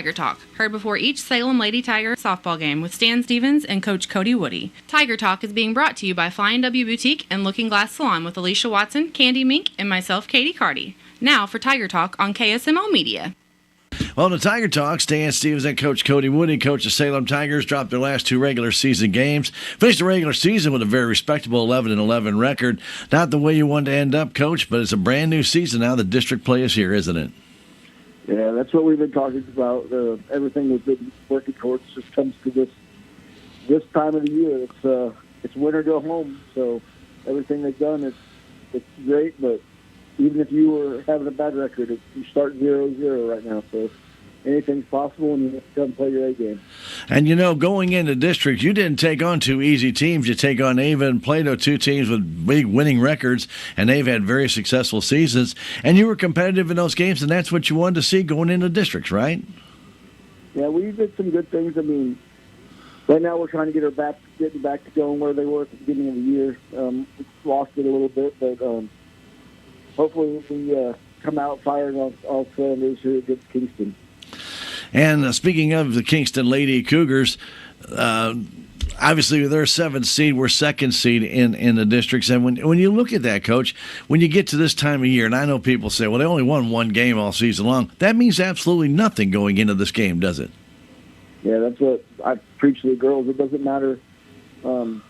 Tiger Talk, heard before each Salem Lady Tiger softball game with Stan Stevens and Coach Cody Woody. Tiger Talk is being brought to you by Flying W Boutique and Looking Glass Salon with Alicia Watson, Candy Mink, and myself, Katie Carty. Now for Tiger Talk on KSMO Media. Well, the Tiger Talk, Stan Stevens and Coach Cody Woody, coach of Salem Tigers, dropped their last 2 regular season games. Finished the regular season with a very respectable 11-11 record. Not the way you wanted to end up, Coach, but it's a brand new season now. The district play is here, isn't it? Yeah, that's what we've been talking about. Everything we've been working towards just comes to this time of the year. It's win or go home. So everything they've done it's great, but even if you were having a bad record, you start 0-0 right now. So anything's possible, and you have to come play your A game. And, going into district, you didn't take on 2 easy teams. You take on Ava and Plato, 2 teams with big winning records, and they've had very successful seasons. And you were competitive in those games, and that's what you wanted to see going into districts, right? Yeah, we did some good things. I mean, right now we're trying to getting back to going where they were at the beginning of the year. We lost it a little bit, but hopefully we come out firing all cylinders here against Kingston. And speaking of the Kingston Lady Cougars, obviously they're 7th seed, we're 2nd seed in the districts. And when you look at that, Coach, when you get to this time of year, and I know people say, well, they only won 1 game all season long. That means absolutely nothing going into this game, does it? Yeah, that's what I preach to the girls. It doesn't matter. You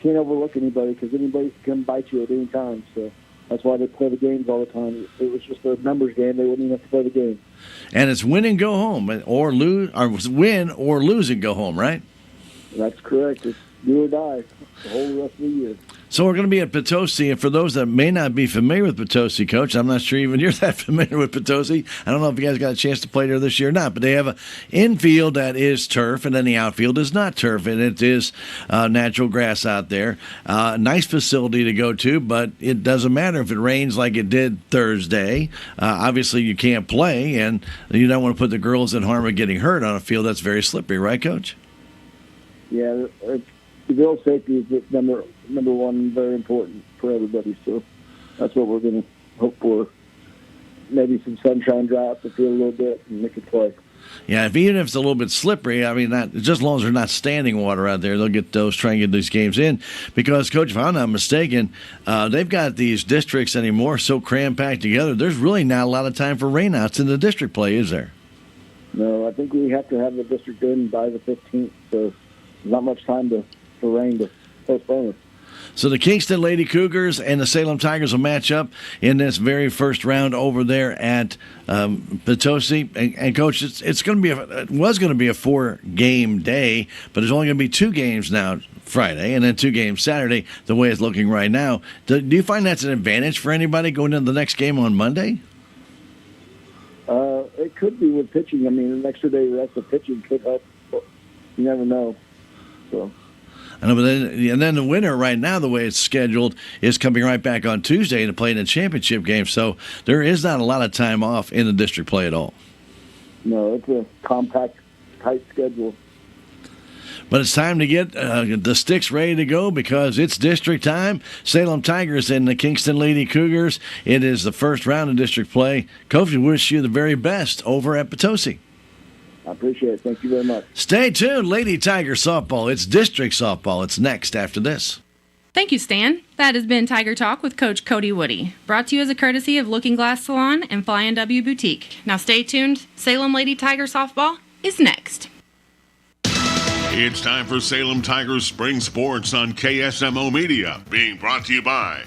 can't overlook anybody because anybody can bite you at any time. So that's why they play the games all the time. If it was just a numbers game, they wouldn't even have to play the game. And it's win and go home, or lose, or win or lose and go home, right? That's correct. It's do or die the whole rest of the year. So we're going to be at Potosi, and for those that may not be familiar with Potosi, Coach, I'm not sure even you're that familiar with Potosi. I don't know if you guys got a chance to play there this year or not, but they have an infield that is turf, and then the outfield is not turf, and it is natural grass out there. Nice facility to go to, but it doesn't matter if it rains like it did Thursday. Obviously, you can't play, and you don't want to put the girls in harm of getting hurt on a field that's very slippery, right, Coach? Yeah, the girls' safety is number one, very important for everybody. So that's what we're going to hope for. Maybe some sunshine dry out the field a little bit and make it play. Yeah, even if it's a little bit slippery, I mean, just as long as there's not standing water out there, they'll try and get these games in. Because, Coach, if I'm not mistaken, they've got these districts anymore so cram-packed together, there's really not a lot of time for rainouts in the district play, is there? No, I think we have to have the district in by the 15th, so not much time for rain to postpone it. So the Kingston Lady Cougars and the Salem Tigers will match up in this very first round over there at Potosi. And Coach, it was going to be a 4-game day, but there's only going to be 2 games now Friday and then 2 games Saturday. The way it's looking right now, do you find that's an advantage for anybody going into the next game on Monday? It could be with pitching. I mean, an extra day rest of pitching could help. But you never know. So. I know, but then the winner right now, the way it's scheduled, is coming right back on Tuesday to play in a championship game. So there is not a lot of time off in the district play at all. No, it's a compact, tight schedule. But it's time to get the sticks ready to go because it's district time. Salem Tigers and the Kingston Lady Cougars. It is the first round of district play. Coach, we wish you the very best over at Potosi. I appreciate it. Thank you very much. Stay tuned. Lady Tiger softball. It's district softball. It's next after this. Thank you, Stan. That has been Tiger Talk with Coach Cody Woody. Brought to you as a courtesy of Looking Glass Salon and Flying W Boutique. Now stay tuned. Salem Lady Tiger softball is next. It's time for Salem Tigers Spring Sports on KSMO Media. Being brought to you by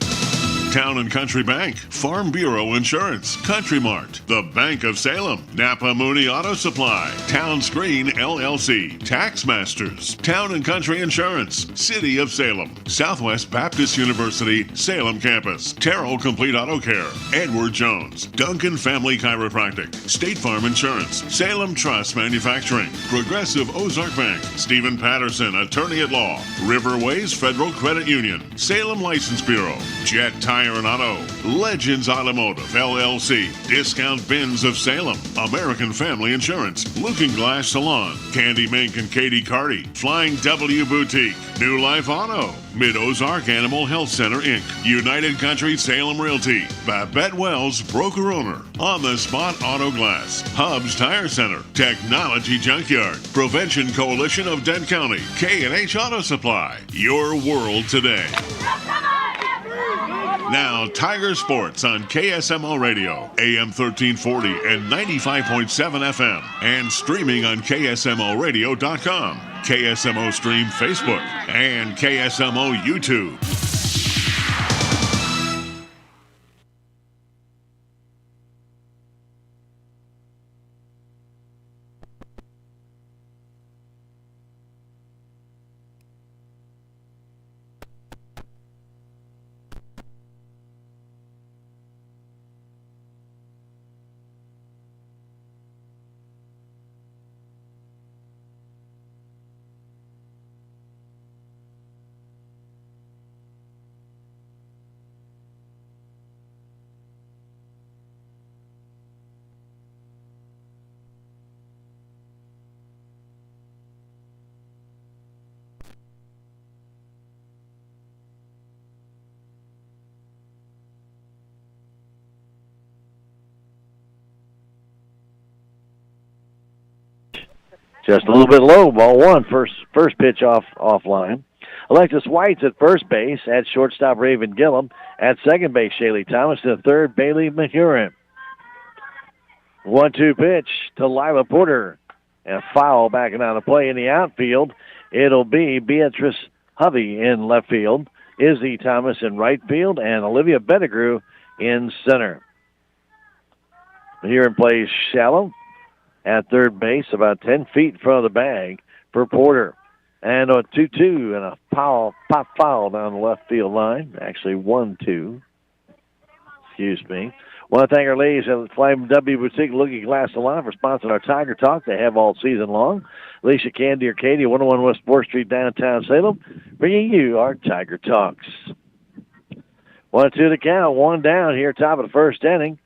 Town & Country Bank, Farm Bureau Insurance, Country Mart, The Bank of Salem, Napa Mooney Auto Supply, Town Screen LLC, Tax Masters, Town & Country Insurance, City of Salem, Southwest Baptist University, Salem Campus, Terrell Complete Auto Care, Edward Jones, Duncan Family Chiropractic, State Farm Insurance, Salem Trust Manufacturing, Progressive Ozark Bank, Stephen Patterson, Attorney at Law, Riverways Federal Credit Union, Salem License Bureau, Jet Tire Tire and Auto, Legends Automotive, LLC, Discount Bins of Salem, American Family Insurance, Looking Glass Salon, Candy Mink and Katie Carty, Flying W Boutique, New Life Auto, Mid-Ozark Animal Health Center, Inc., United Country Salem Realty, Babette Wells, broker owner, On the Spot Auto Glass, Hubs Tire Center, Technology Junkyard, Prevention Coalition of Dent County, K&H Auto Supply, your world today. Now, Tiger Sports on KSMO Radio, AM 1340 and 95.7 FM, and streaming on KSMORadio.com, KSMO Stream Facebook, and KSMO YouTube. Just a little bit low. Ball one. First pitch offline. Alexis White's at first base. At shortstop, Raven Gillum. At second base, Shaylee Thomas. To third, Bailey Mahurin. 1-2 pitch to Lila Porter. And a foul backing out of play in the outfield. It'll be Beatrice Hovey in left field. Izzy Thomas in right field. And Olivia Bettigrew in center. Mahurin plays shallow at third base, about 10 feet in front of the bag for Porter. And a 2-2 and a pop foul down the left field line. Actually, 1-2. Excuse me. Want to thank our ladies at Flame W Boutique Looking Glass Salon for sponsoring our Tiger Talk. They have all season long. Alicia, Candy, or Katie, 101 West 4th Street, downtown Salem, bringing you our Tiger Talks. 1-2 to count, one down here, top of the first inning.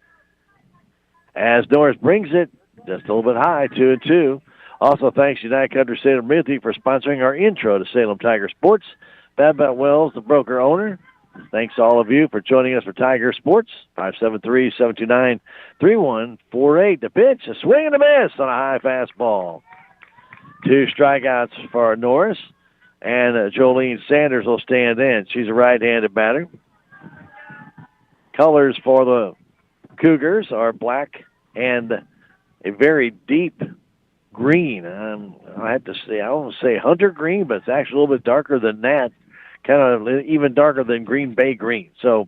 As Norris brings it just a little bit high, 2-2. Also, thanks United Country Salem Realty for sponsoring our intro to Salem Tiger Sports. Babette Wells, the broker owner. Thanks to all of you for joining us for Tiger Sports. 573-729-3148. The pitch, a swing and a miss on a high fastball. 2 strikeouts for Norris, and Jolene Sanders will stand in. She's a right-handed batter. Colors for the Cougars are black and a very deep green. I have to say, I won't say hunter green, but it's actually a little bit darker than that. Kind of even darker than Green Bay green. So,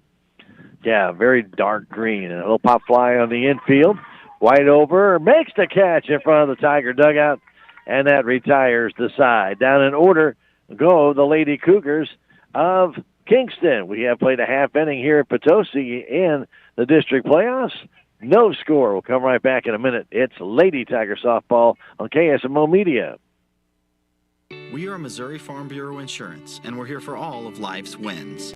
yeah, very dark green. And a little pop fly on the infield. White over, makes the catch in front of the Tiger dugout, and that retires the side. Down in order go the Lady Cougars of Kingston. We have played a half inning here at Potosi in the district playoffs. No score. We'll come right back in a minute. It's Lady Tiger Softball on KSMO Media. We are Missouri Farm Bureau Insurance, and we're here for all of life's wins.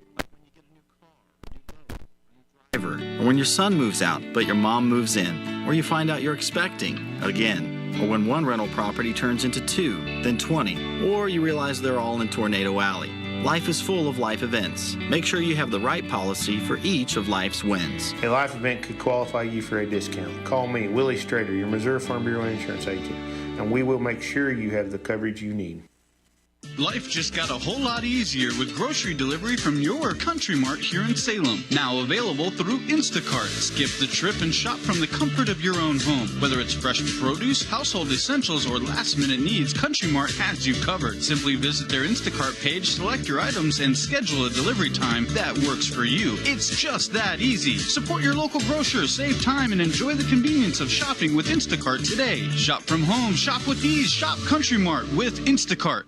Or when your son moves out, but your mom moves in, or you find out you're expecting again, or when one rental property turns into 2, then 20, or you realize they're all in Tornado Alley. Life is full of life events. Make sure you have the right policy for each of life's wins. A life event could qualify you for a discount. Call me, Willie Strader, your Missouri Farm Bureau insurance agent, and we will make sure you have the coverage you need. Life just got a whole lot easier with grocery delivery from your Country Mart here in Salem. Now available through Instacart. Skip the trip and shop from the comfort of your own home. Whether it's fresh produce, household essentials, or last-minute needs, Country Mart has you covered. Simply visit their Instacart page, select your items, and schedule a delivery time that works for you. It's just that easy. Support your local grocer, save time, and enjoy the convenience of shopping with Instacart today. Shop from home, shop with ease, shop Country Mart with Instacart.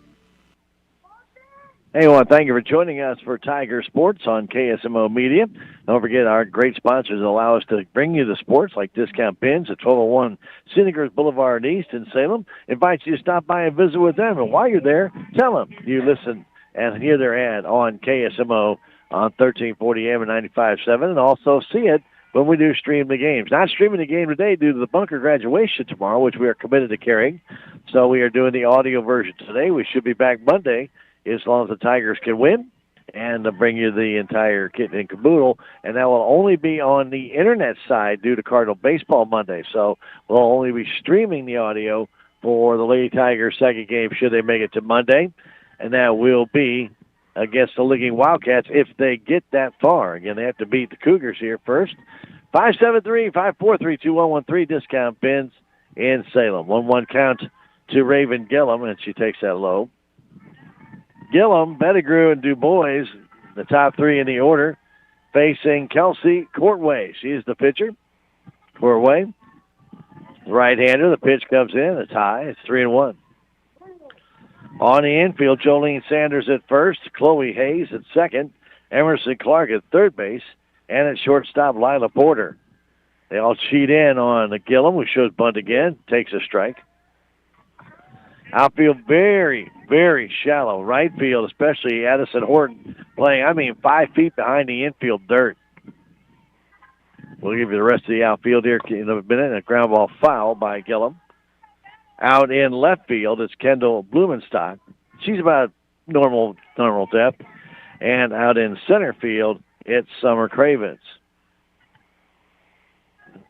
Hey, I want to thank you for joining us for Tiger Sports on KSMO Media. Don't forget our great sponsors allow us to bring you the sports like Discount Pins at 1201 Senegers Boulevard East in Salem. Invite you to stop by and visit with them. And while you're there, tell them you listen and hear their ad on KSMO on 1340 AM and 95.7, and also see it when we do stream the games. Not streaming the game today due to the bunker graduation tomorrow, which we are committed to carrying. So we are doing the audio version today. We should be back Monday as long as the Tigers can win and bring you the entire kit and caboodle. And that will only be on the internet side due to Cardinal Baseball Monday. So we'll only be streaming the audio for the Lady Tigers' second game should they make it to Monday. And that will be against the Licking Wildcats if they get that far. Again, they have to beat the Cougars here first. 573-543-2113, discount bins in Salem. 1-1 count to Raven Gillum, and she takes that low. Gillum, Pettigrew, and Du Bois, the top three in the order, facing Kelsey Courtway. She's the pitcher. Courtway, right-hander. The pitch comes in. It's high. It's 3-1. On the infield, Jolene Sanders at first, Chloe Hayes at second, Emerson Clark at third base, and at shortstop, Lila Porter. They all cheat in on the Gillum, who shows bunt again, takes a strike. Outfield very, very shallow. Right field, especially Addison Horton playing, 5 feet behind the infield dirt. We'll give you the rest of the outfield here in a minute. A ground ball foul by Gillum. Out in left field, it's Kendall Blumenstock. She's about normal depth. And out in center field, it's Summer Cravens.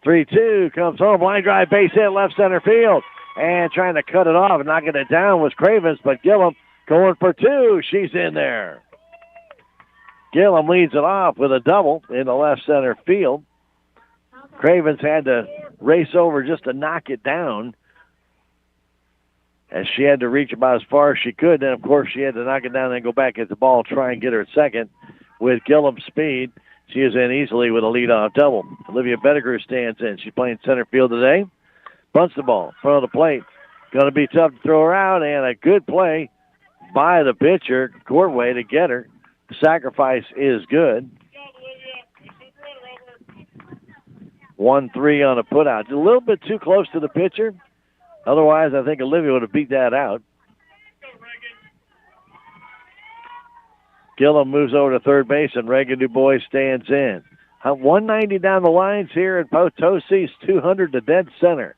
3-2 comes home. Line drive, base hit, left center field. And trying to cut it off and knocking it down was Cravens, but Gillum going for two. She's in there. Gillum leads it off with a double in the left center field. Cravens had to race over just to knock it down, as she had to reach about as far as she could. Then, of course, she had to knock it down and then go back at the ball, try and get her at second. With Gillum's speed, she is in easily with a leadoff double. Olivia Pettigrew stands in. She's playing center field today. Bunts the ball in front of the plate. Going to be tough to throw her out, and a good play by the pitcher, Courtway, to get her. The sacrifice is good. 1-3 on a putout. A little bit too close to the pitcher. Otherwise, I think Olivia would have beat that out. Gillum moves over to third base, and Reagan Du Bois stands in. 190 down the lines here at Potosi's 200 to dead center.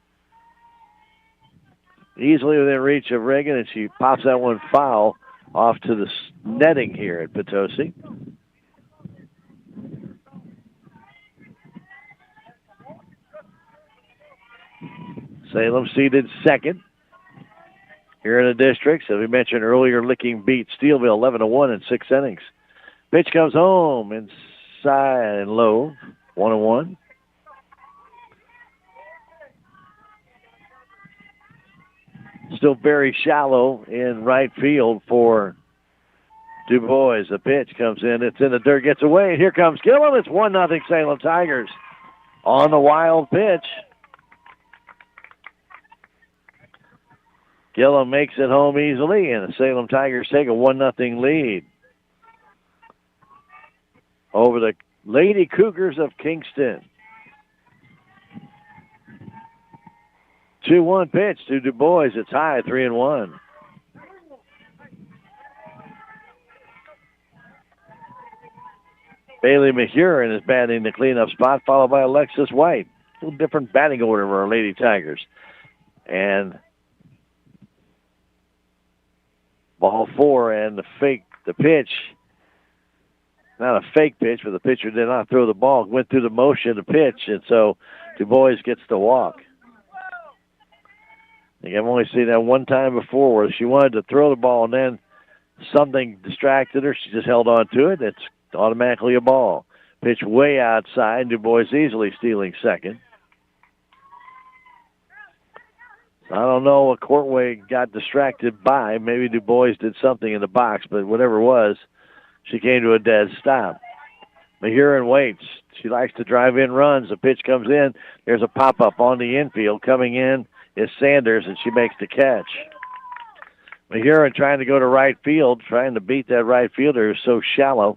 Easily within reach of Reagan, and she pops that one foul off to the netting here at Potosi. Salem seated second here in the districts. As we mentioned earlier, Licking beat Steelville 11-1 in 6 innings. Pitch comes home inside and low, 1-1. Still very shallow in right field for Du Bois. The pitch comes in. It's in the dirt, gets away. And here comes Gillum. It's 1-0 Salem Tigers on the wild pitch. Gillum makes it home easily, and the Salem Tigers take a 1-0 lead over the Lady Cougars of Kingston. 2-1 pitch to Du Bois. It's high, 3-1. Bailey Mahurin is batting the cleanup spot, followed by Alexis White. A little different batting order for our Lady Tigers. And ball 4, and the pitch, not a fake pitch, but the pitcher did not throw the ball, went through the motion of the pitch, and so Du Bois gets the walk. I think I've only seen that one time before where she wanted to throw the ball and then something distracted her. She just held on to it. It's automatically a ball. Pitch way outside. Du Bois easily stealing second. I don't know what Courtway got distracted by. Maybe Du Bois did something in the box, but whatever it was, she came to a dead stop. Mahurin waits. She likes to drive in runs. The pitch comes in. There's a pop-up on the infield. Coming in is Sanders, and she makes the catch. Mahurin trying to go to right field, trying to beat that right fielder who's so shallow.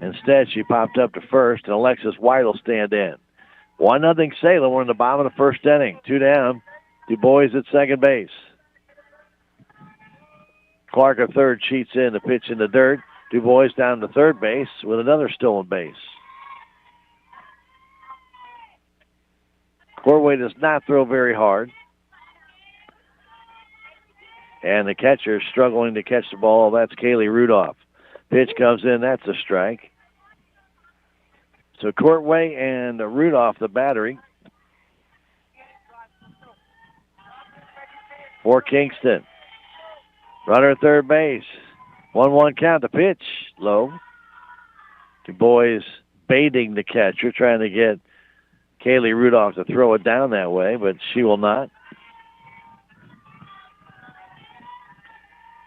Instead, she popped up to first, and Alexis White will stand in. 1-0 Salem. We're in the bottom of the first inning. 2 down. Du Bois at second base. Clark at third cheats in the pitch in the dirt. Du Bois down to third base with another stolen base. Courtway does not throw very hard. And the catcher is struggling to catch the ball. That's Kaylee Rudolph. Pitch comes in. That's a strike. So Courtway and Rudolph, the battery. For Kingston. Runner at third base. 1-1 count. The pitch. Low. Du Bois baiting the catcher, trying to get Kaylee Rudolph to throw it down that way, but she will not.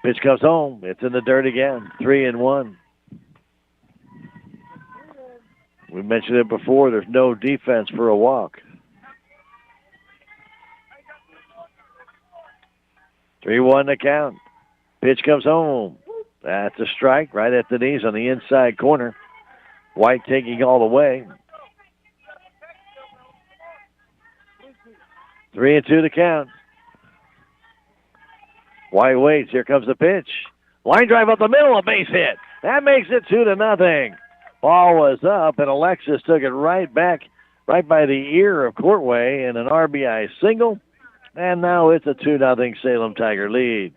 Pitch comes home. It's in the dirt again. 3-1. We mentioned it before. There's no defense for a walk. 3-1 to count. Pitch comes home. That's a strike right at the knees on the inside corner. White taking all the way. 3-2 to count. White waits. Here comes the pitch. Line drive up the middle, a base hit. That makes it 2-0. Ball was up, and Alexis took it right back, right by the ear of Courtway in an RBI single. And now it's a 2-0 Salem Tiger lead.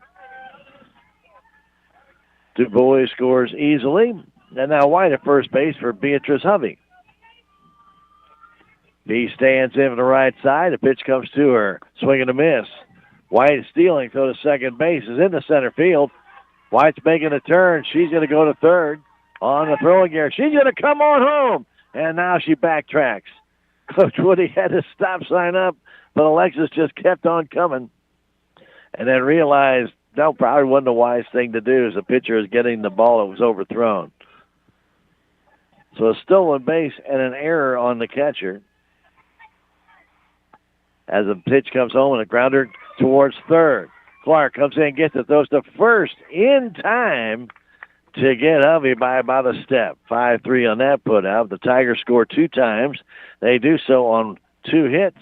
Du Bois scores easily. And now White at first base for Beatrice Hovey. He stands in from the right side. The pitch comes to her. Swing and a miss. White is stealing, throw to second base. Is in the center field. White's making a turn. She's going to go to third on the throwing gear. She's going to come on home. And now she backtracks. Coach Woody had a stop sign up, but Alexis just kept on coming. And then realized, no, probably wasn't a wise thing to do as the pitcher is getting the ball that was overthrown. So a stolen base and an error on the catcher. As the pitch comes home and a grounder towards third. Clark comes in, gets it, throws to first in time to get Hovey by about a step. 5-3 on that put out. The Tigers score 2 times. They do so on 2 hits.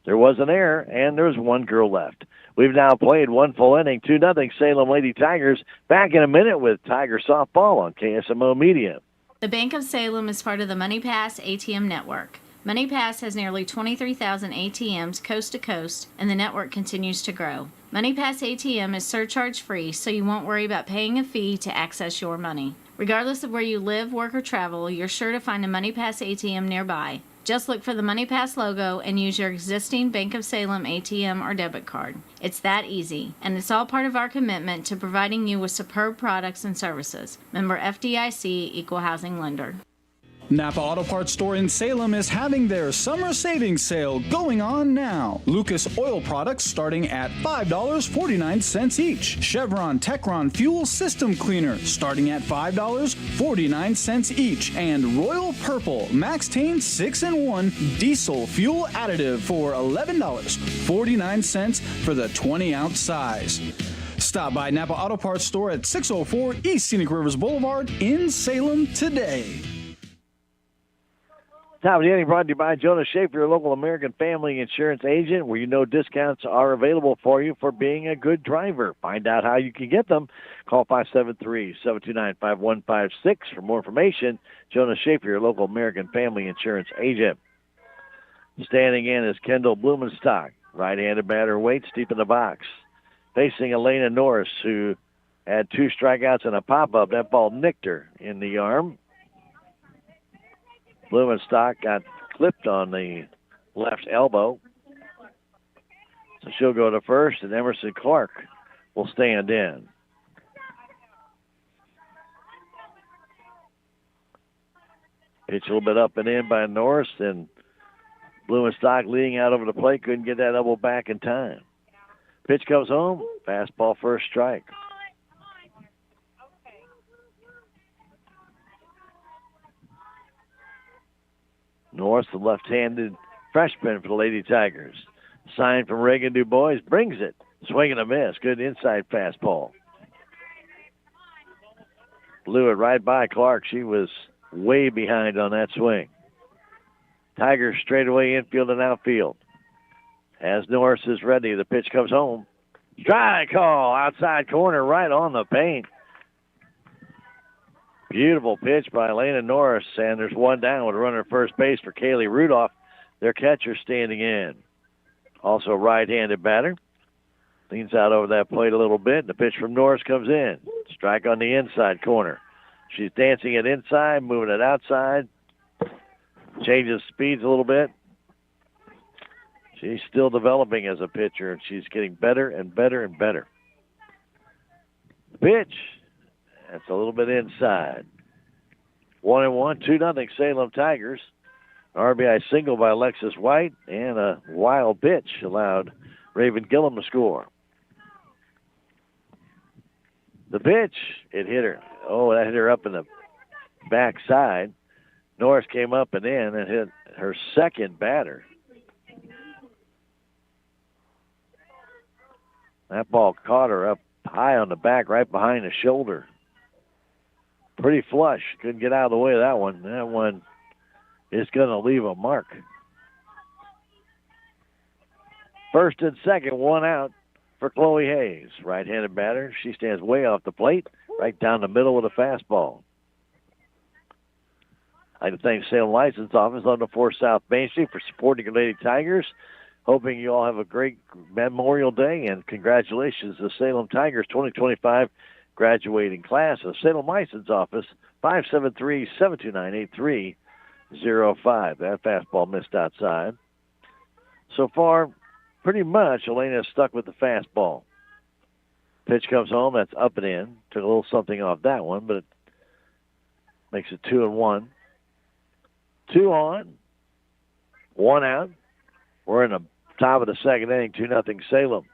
There was an error, and there's 1 girl left. We've now played 1 full inning, 2-0 Salem Lady Tigers. Back in a minute with Tiger Softball on KSMO Media. The Bank of Salem is part of the MoneyPass ATM network. MoneyPass has nearly 23,000 ATMs coast to coast, and the network continues to grow. MoneyPass ATM is surcharge-free, so you won't worry about paying a fee to access your money. Regardless of where you live, work, or travel, you're sure to find a MoneyPass ATM nearby. Just look for the MoneyPass logo and use your existing Bank of Salem ATM or debit card. It's that easy, and it's all part of our commitment to providing you with superb products and services. Member FDIC, Equal Housing Lender. Napa Auto Parts Store in Salem is having their summer savings sale going on now. Lucas Oil products starting at $5.49 each. Chevron Techron Fuel System Cleaner starting at $5.49 each. And Royal Purple Maxtane 6-in-1 Diesel Fuel Additive for $11.49 for the 20-ounce size. Stop by Napa Auto Parts Store at 604 East Scenic Rivers Boulevard in Salem today. Top of the inning brought to you by Jonah Schaefer, your local American Family Insurance agent, where you know discounts are available for you for being a good driver. Find out how you can get them. Call 573-729-5156 for more information. Jonah Schaefer, your local American Family Insurance agent. Standing in is Kendall Blumenstock. Right-handed batter waits deep in the box. Facing Elena Norris, who had 2 strikeouts and a pop-up. That ball nicked her in the arm. Blumenstock got clipped on the left elbow. So she'll go to first, and Emerson Clark will stand in. Pitch a little bit up and in by Norris, and Blumenstock leading out over the plate. Couldn't get that elbow back in time. Pitch comes home. Fastball first strike. North, the left-handed freshman for the Lady Tigers. Sign from Reagan Du Bois brings it. Swing and a miss. Good inside fastball. Blew it right by Clark. She was way behind on that swing. Tigers straightaway infield and outfield. As Norris is ready, the pitch comes home. Strike call. Outside corner right on the paint. Beautiful pitch by Elena Norris, and there's one down with a runner at first base for Kaylee Rudolph, their catcher standing in. Also a right-handed batter. Leans out over that plate a little bit. The pitch from Norris comes in. Strike on the inside corner. She's dancing it inside, moving it outside. Changes speeds a little bit. She's still developing as a pitcher, and she's getting better and better and better. Pitch. That's a little bit inside. 1-1, 2-0 Salem Tigers. RBI single by Alexis White, and a wild pitch allowed Raven Gillum to score. The pitch, it hit her. Oh, that hit her up in the backside. Norris came up and in and hit her second batter. That ball caught her up high on the back, right behind the shoulder. Pretty flush. Couldn't get out of the way of that one. That one is going to leave a mark. First and second, one out for Chloe Hayes. Right-handed batter. She stands way off the plate, right down the middle with a fastball. I'd like to thank Salem License Office on the 4 South Main Street for supporting your Lady Tigers. Hoping you all have a great Memorial Day, and congratulations to the Salem Tigers 2025 graduating class. The Salem License Office, 573-729-8305. That fastball missed outside. So far, pretty much Elena is stuck with the fastball. Pitch comes home, that's up and in. Took a little something off that one, but it makes it 2-1. 2 on, 1 out. We're in the top of the second inning, 2-0 Salem.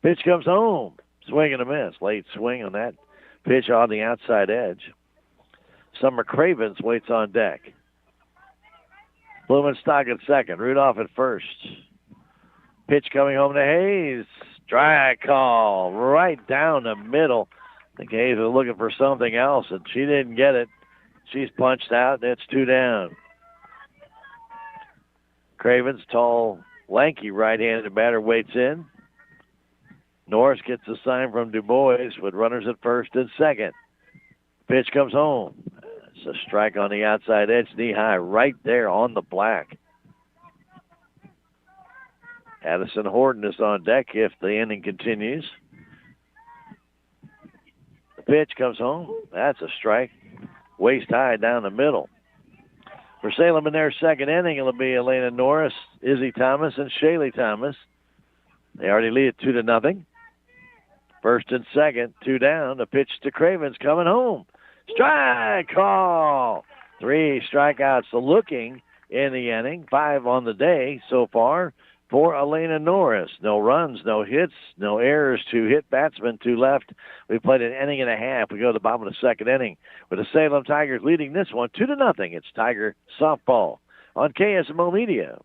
Pitch comes home. Swing and a miss. Late swing on that pitch on the outside edge. Summer Cravens waits on deck. Blumenstock at second. Rudolph at first. Pitch coming home to Hayes. Strike call right down the middle. I think Hayes was looking for something else, and she didn't get it. She's punched out. It's 2 down. Cravens, tall, lanky right-handed batter, waits in. Norris gets a sign from Du Bois with runners at first and second. Pitch comes home. It's a strike on the outside edge, knee-high, right there on the black. Addison Horton is on deck if the inning continues. The pitch comes home. That's a strike. Waist high down the middle. For Salem in their second inning, it'll be Elena Norris, Izzy Thomas, and Shaylee Thomas. They already lead it 2-0. First and second, 2 down. The pitch to Cravens coming home. Strike call. 3 strikeouts looking in the inning. 5 on the day so far for Elena Norris. No runs, no hits, no errors to hit batsmen to left. We played an inning and a half. We go to the bottom of the second inning with the Salem Tigers leading this one 2-0. It's Tiger softball on KSMO Media.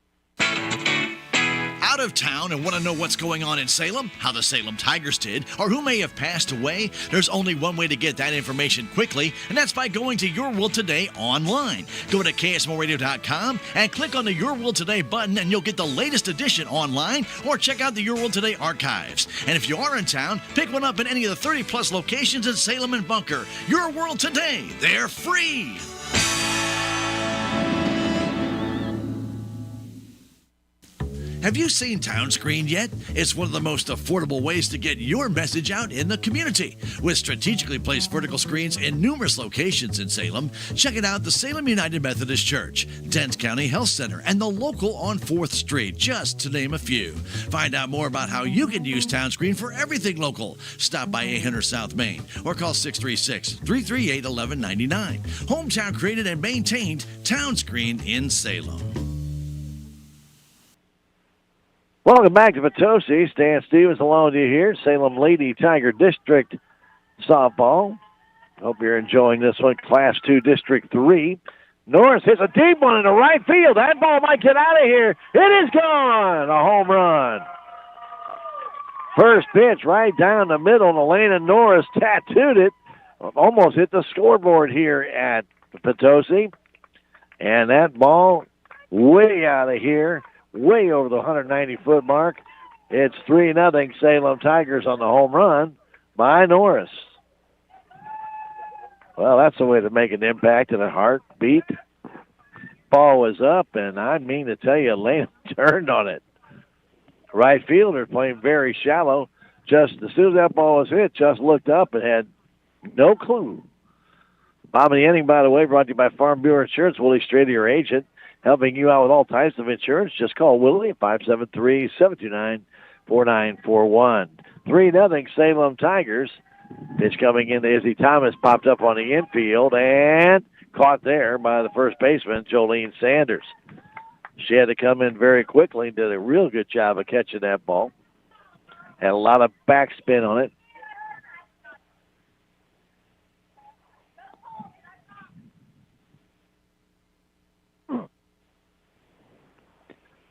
Out of town and want to know what's going on in Salem, how the Salem Tigers did, or who may have passed away? There's only one way to get that information quickly, and that's by going to Your World Today online. Go to KSMORadio.com and click on the Your World Today button, and you'll get the latest edition online, or check out the Your World Today archives. And if you are in town, pick one up in any of the 30-plus locations in Salem and Bunker. Your World Today, they're free. Have you seen Town Screen yet? It's one of the most affordable ways to get your message out in the community. With strategically placed vertical screens in numerous locations in Salem, check it out: the Salem United Methodist Church, Dent County Health Center, and the local on 4th Street, just to name a few. Find out more about how you can use Town Screen for everything local. Stop by 800 South Main or call 636-338-1199. Hometown created and maintained, Town Screen in Salem. Welcome back to Potosi. Stan Stevens along with you here. Salem Lady Tiger District softball. Hope you're enjoying this one. Class 2 District 3. Norris hits a deep one in the right field. That ball might get out of here. It is gone. A home run. First pitch right down the middle. And Elena Norris tattooed it. Almost hit the scoreboard here at Potosi. And that ball way out of here. Way over the 190-foot mark. It's 3-0 Salem Tigers on the home run by Norris. Well, that's the way to make an impact and a heartbeat. Ball was up, and I mean to tell you, Lane turned on it. Right fielder playing very shallow. Just as soon as that ball was hit, just looked up and had no clue. Bottom of the inning, by the way, brought to you by Farm Bureau Insurance. Willie Strader, your agent, helping you out with all types of insurance. Just call Willie at 573-729-4941. 3-0 Salem Tigers. Pitch coming in to Izzy Thomas, popped up on the infield and caught there by the first baseman, Jolene Sanders. She had to come in very quickly and did a real good job of catching that ball. Had a lot of backspin on it.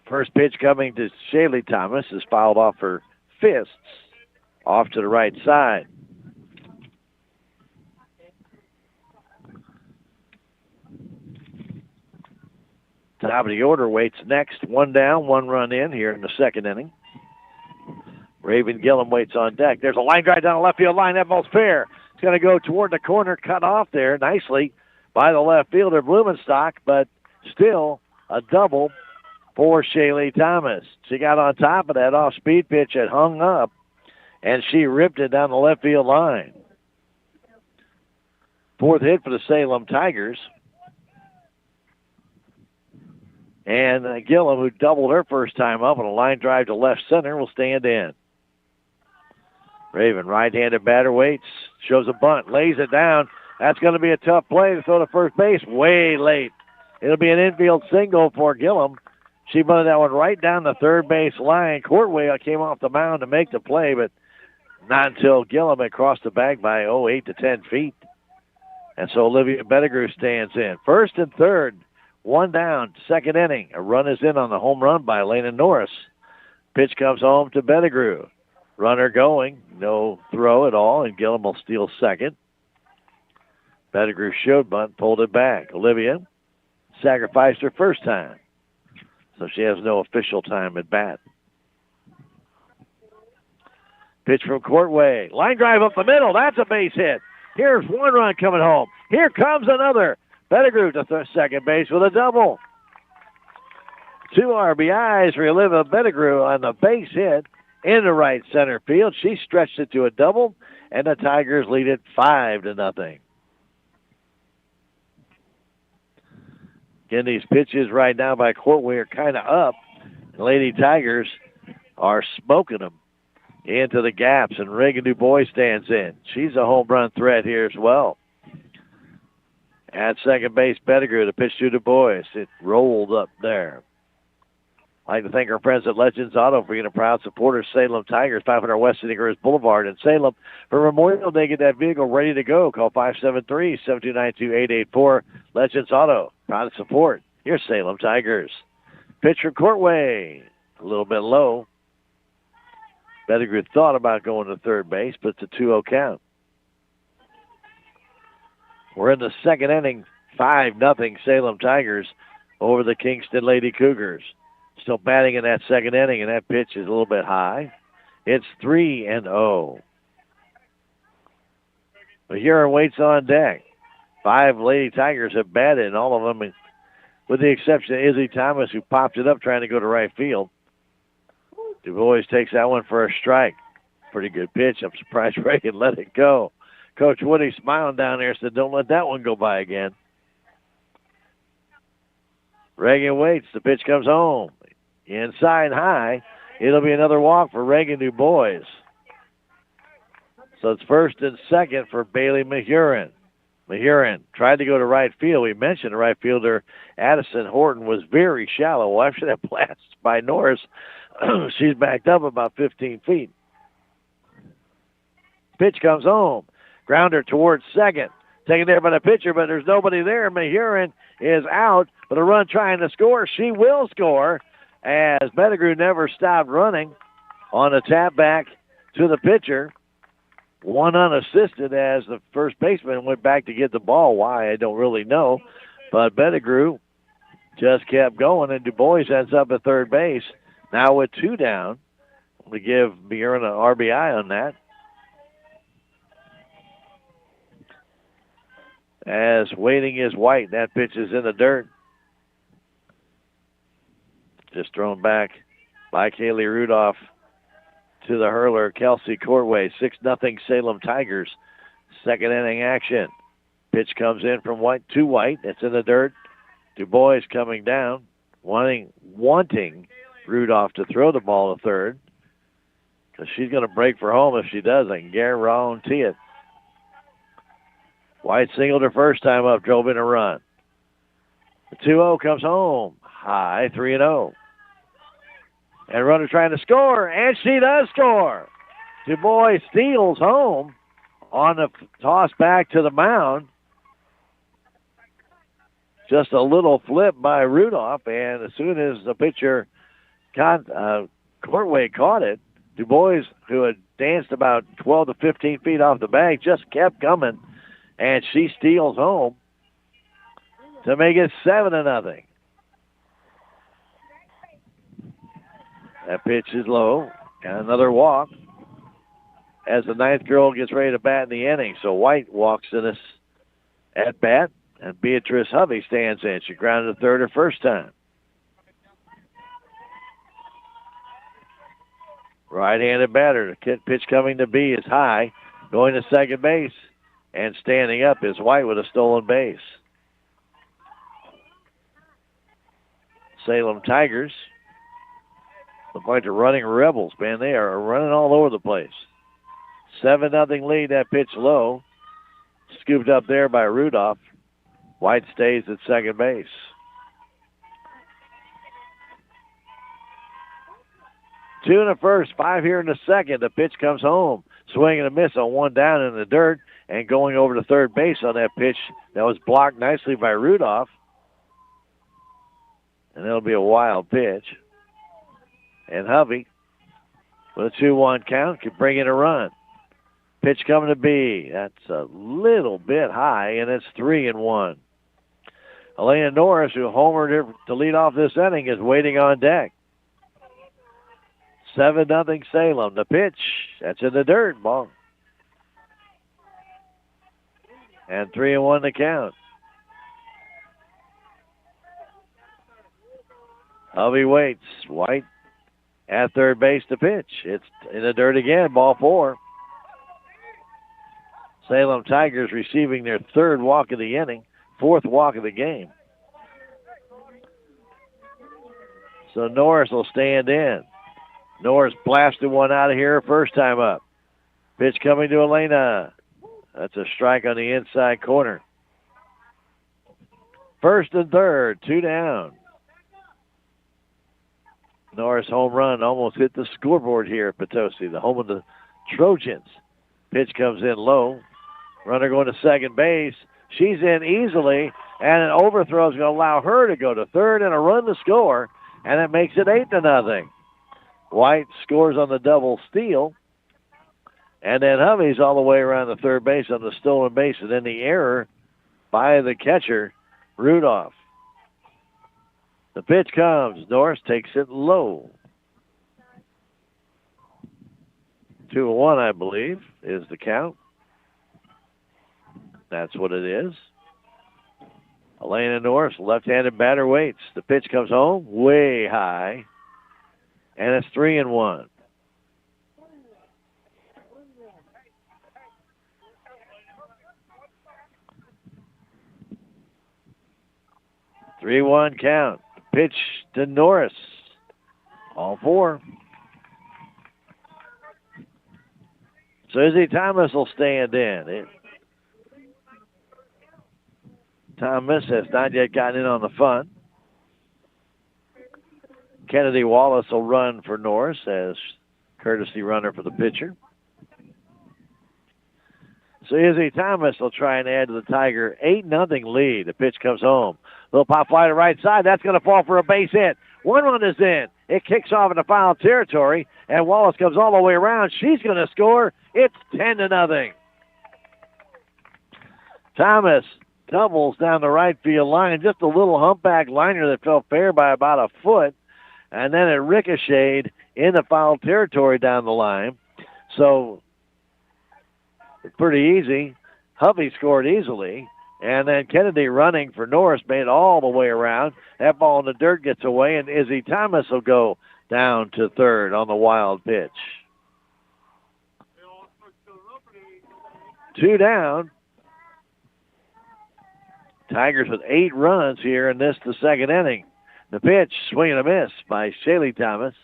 First pitch coming to Shaylee Thomas is fouled off her fists, off to the right side. Top of the order waits next. 1 down, 1 run in here in the second inning. Raven Gillum waits on deck. There's a line drive down the left field line. That ball's fair. It's going to go toward the corner, cut off there nicely by the left fielder, Blumenstock, but still a double for Shaylee Thomas. She got on top of that off-speed pitch that hung up, and she ripped it down the left field line. Fourth hit for the Salem Tigers. And Gillum, who doubled her first time up on a line drive to left center, will stand in. Raven, right-handed batter, waits, shows a bunt, lays it down. That's going to be a tough play to throw to first base way late. It'll be an infield single for Gillum. She bunted that one right down the third base line. Courtway came off the mound to make the play, but not until Gillum had crossed the bag by 8 to 10 feet. And so Olivia Pettigrew stands in. First and third, 1 down, second inning. A run is in on the home run by Lena Norris. Pitch comes home to Pettigrew. Runner going, no throw at all, and Gillum will steal second. Pettigrew showed bunt, pulled it back. Olivia sacrificed her first time, so she has no official time at bat. Pitch from Courtway. Line drive up the middle. That's a base hit. Here's 1 run coming home. Here comes another. Pettigrew to second base with a double. 2 RBIs for Olivia Pettigrew on the base hit into right center field. She stretched it to a double, and the Tigers lead it 5-0. Again, these pitches right now by Courtway are kind of up. The Lady Tigers are smoking them into the gaps, and Reagan DuBois stands in. She's a home run threat here as well. At second base, Pettigrew, the pitch to DuBois. It rolled up there. I'd like to thank our friends at Legends Auto for being a proud supporter of Salem Tigers, 500 West Indian Boulevard in Salem. For Memorial Day, get that vehicle ready to go. Call 573-729-2884. Legends Auto, proud to support your Salem Tigers. Pitch from Courtway, a little bit low. Pettigrew thought about going to third base, but it's a 2-0 count. We're in the second inning, 5-0 Salem Tigers over the Kingston Lady Cougars. Still batting in that second inning, and that pitch is a little bit high. It's 3-0. Huron waits on deck. 5 Lady Tigers have batted, and all of them, with the exception of Izzy Thomas, who popped it up trying to go to right field. DuBois takes that one for a strike. Pretty good pitch. I'm surprised Reagan let it go. Coach Woody smiling down there said, don't let that one go by again. Reagan waits. The pitch comes home. Inside high. It'll be another walk for Reagan DuBois. So it's first and second for Bailey Mahurin. Mahurin tried to go to right field. We mentioned the right fielder, Addison Horton, was very shallow. Well, after that blast by Norris, she's backed up about 15 feet. Pitch comes home. Grounder towards second. Taken there by the pitcher, but there's nobody there. Mahurin is out, but a run trying to score. She will score as Pettigrew never stopped running on a tap back to the pitcher. One unassisted as the first baseman went back to get the ball. Why, I don't really know. But Pettigrew just kept going, and DuBois ends up at third base. Now with 2 down, we give Mahurin an RBI on that. as waiting is White. That pitch is in the dirt. Just thrown back by Kaylee Rudolph to the hurler, Kelsey Courtway. 6-0 Salem Tigers. Second inning action. Pitch comes in from White to White. It's in the dirt. Du Bois coming down, wanting Rudolph to throw the ball to third, because she's going to break for home if she does. I can guarantee it. White singled her first time up, drove in a run. The 2-0 comes home. High, 3-0. And runner trying to score, and she does score. Du Bois steals home on the toss back to the mound. Just a little flip by Rudolph, and as soon as the pitcher Courtway caught it, Du Bois, who had danced about 12 to 15 feet off the bag, just kept coming, and she steals home to make it 7-0. That pitch is low, and another walk as the ninth girl gets ready to bat in the inning. So White walks in this at bat, and Beatrice Hovey stands in. She grounded to third her first time. Right-handed batter. The pitch coming to B is high, going to second base, and standing up is White with a stolen base. Salem Tigers look like they're running rebels, man. They are running all over the place. 7-0 lead. That pitch low. Scooped up there by Rudolph. White stays at second base. Two in the first, 5 here in the second. The pitch comes home. Swing and a miss on one down in the dirt, and going over to third base on that pitch that was blocked nicely by Rudolph. And it'll be a wild pitch. And Hovey, with a 2-1 count, could bring in a run. Pitch coming to B. That's a little bit high, and it's 3-1. Elena Norris, who homered to lead off this inning, is waiting on deck. 7-0 Salem. The pitch, that's in the dirt, ball. And 3-1 the count. Hovey waits. White at third base to pitch. It's in the dirt again, ball 4. Salem Tigers receiving their third walk of the inning, fourth walk of the game. So Norris will stand in. Norris blasted one out of here first time up. Pitch coming to Elena. That's a strike on the inside corner. First and third, 2 down. Norris home run almost hit the scoreboard here at Potosi, the home of the Trojans. Pitch comes in low. Runner going to second base. She's in easily, and an overthrow is going to allow her to go to third and a run to score, and it makes it 8-0. White scores on the double steal, and then Hovey's all the way around the third base on the stolen base, and then the error by the catcher, Rudolph. The pitch comes. Norris takes it low. 2-1, I believe, is the count. That's what it is. Elena Norris, left-handed batter, waits. The pitch comes home way high, and it's 3-1. Three-one count. Pitch to Norris. All 4. Susie Thomas will stand in. Thomas has not yet gotten in on the fun. Kennedy Wallace will run for Norris as courtesy runner for the pitcher. So Izzy Thomas will try and add to the Tiger 8-0 lead. The pitch comes home. Little pop fly to right side. That's going to fall for a base hit. One run is in. It kicks off into foul territory, and Wallace comes all the way around. She's going to score. It's 10-0. Thomas doubles down the right field line. Just a little humpback liner that fell fair by about a foot, and then it ricocheted in the foul territory down the line. So pretty easy. Hovey scored easily, And then Kennedy running for Norris made it all the way around. That ball in the dirt gets away, and Izzy Thomas will go down to third on the wild pitch. 2 down. Tigers with 8 runs here in this, the second inning. The pitch, swing and a miss by Shaylee Thomas.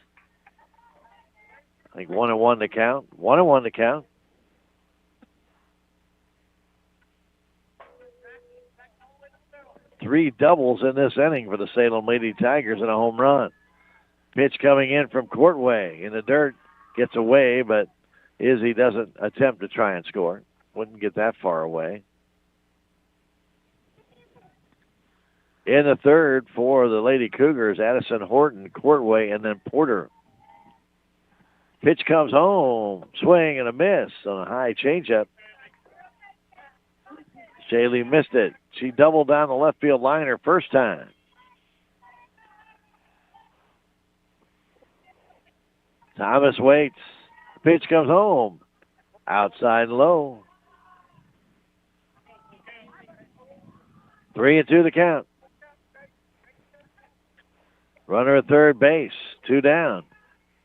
I think 1-1 to count. 1-1 to count. Three doubles in this inning for the Salem Lady Tigers and a home run. Pitch coming in from Courtway in the dirt, gets away, but Izzy doesn't attempt to try and score. Wouldn't get that far away. In the third for the Lady Cougars, Addison Horton, Courtway, and then Porter. Pitch comes home, swing and a miss on a high changeup. Shaylee missed it. She doubled down the left field line her first time. Thomas waits. Pitch comes home. Outside low. 3-2 the count. Runner at third base. 2 down.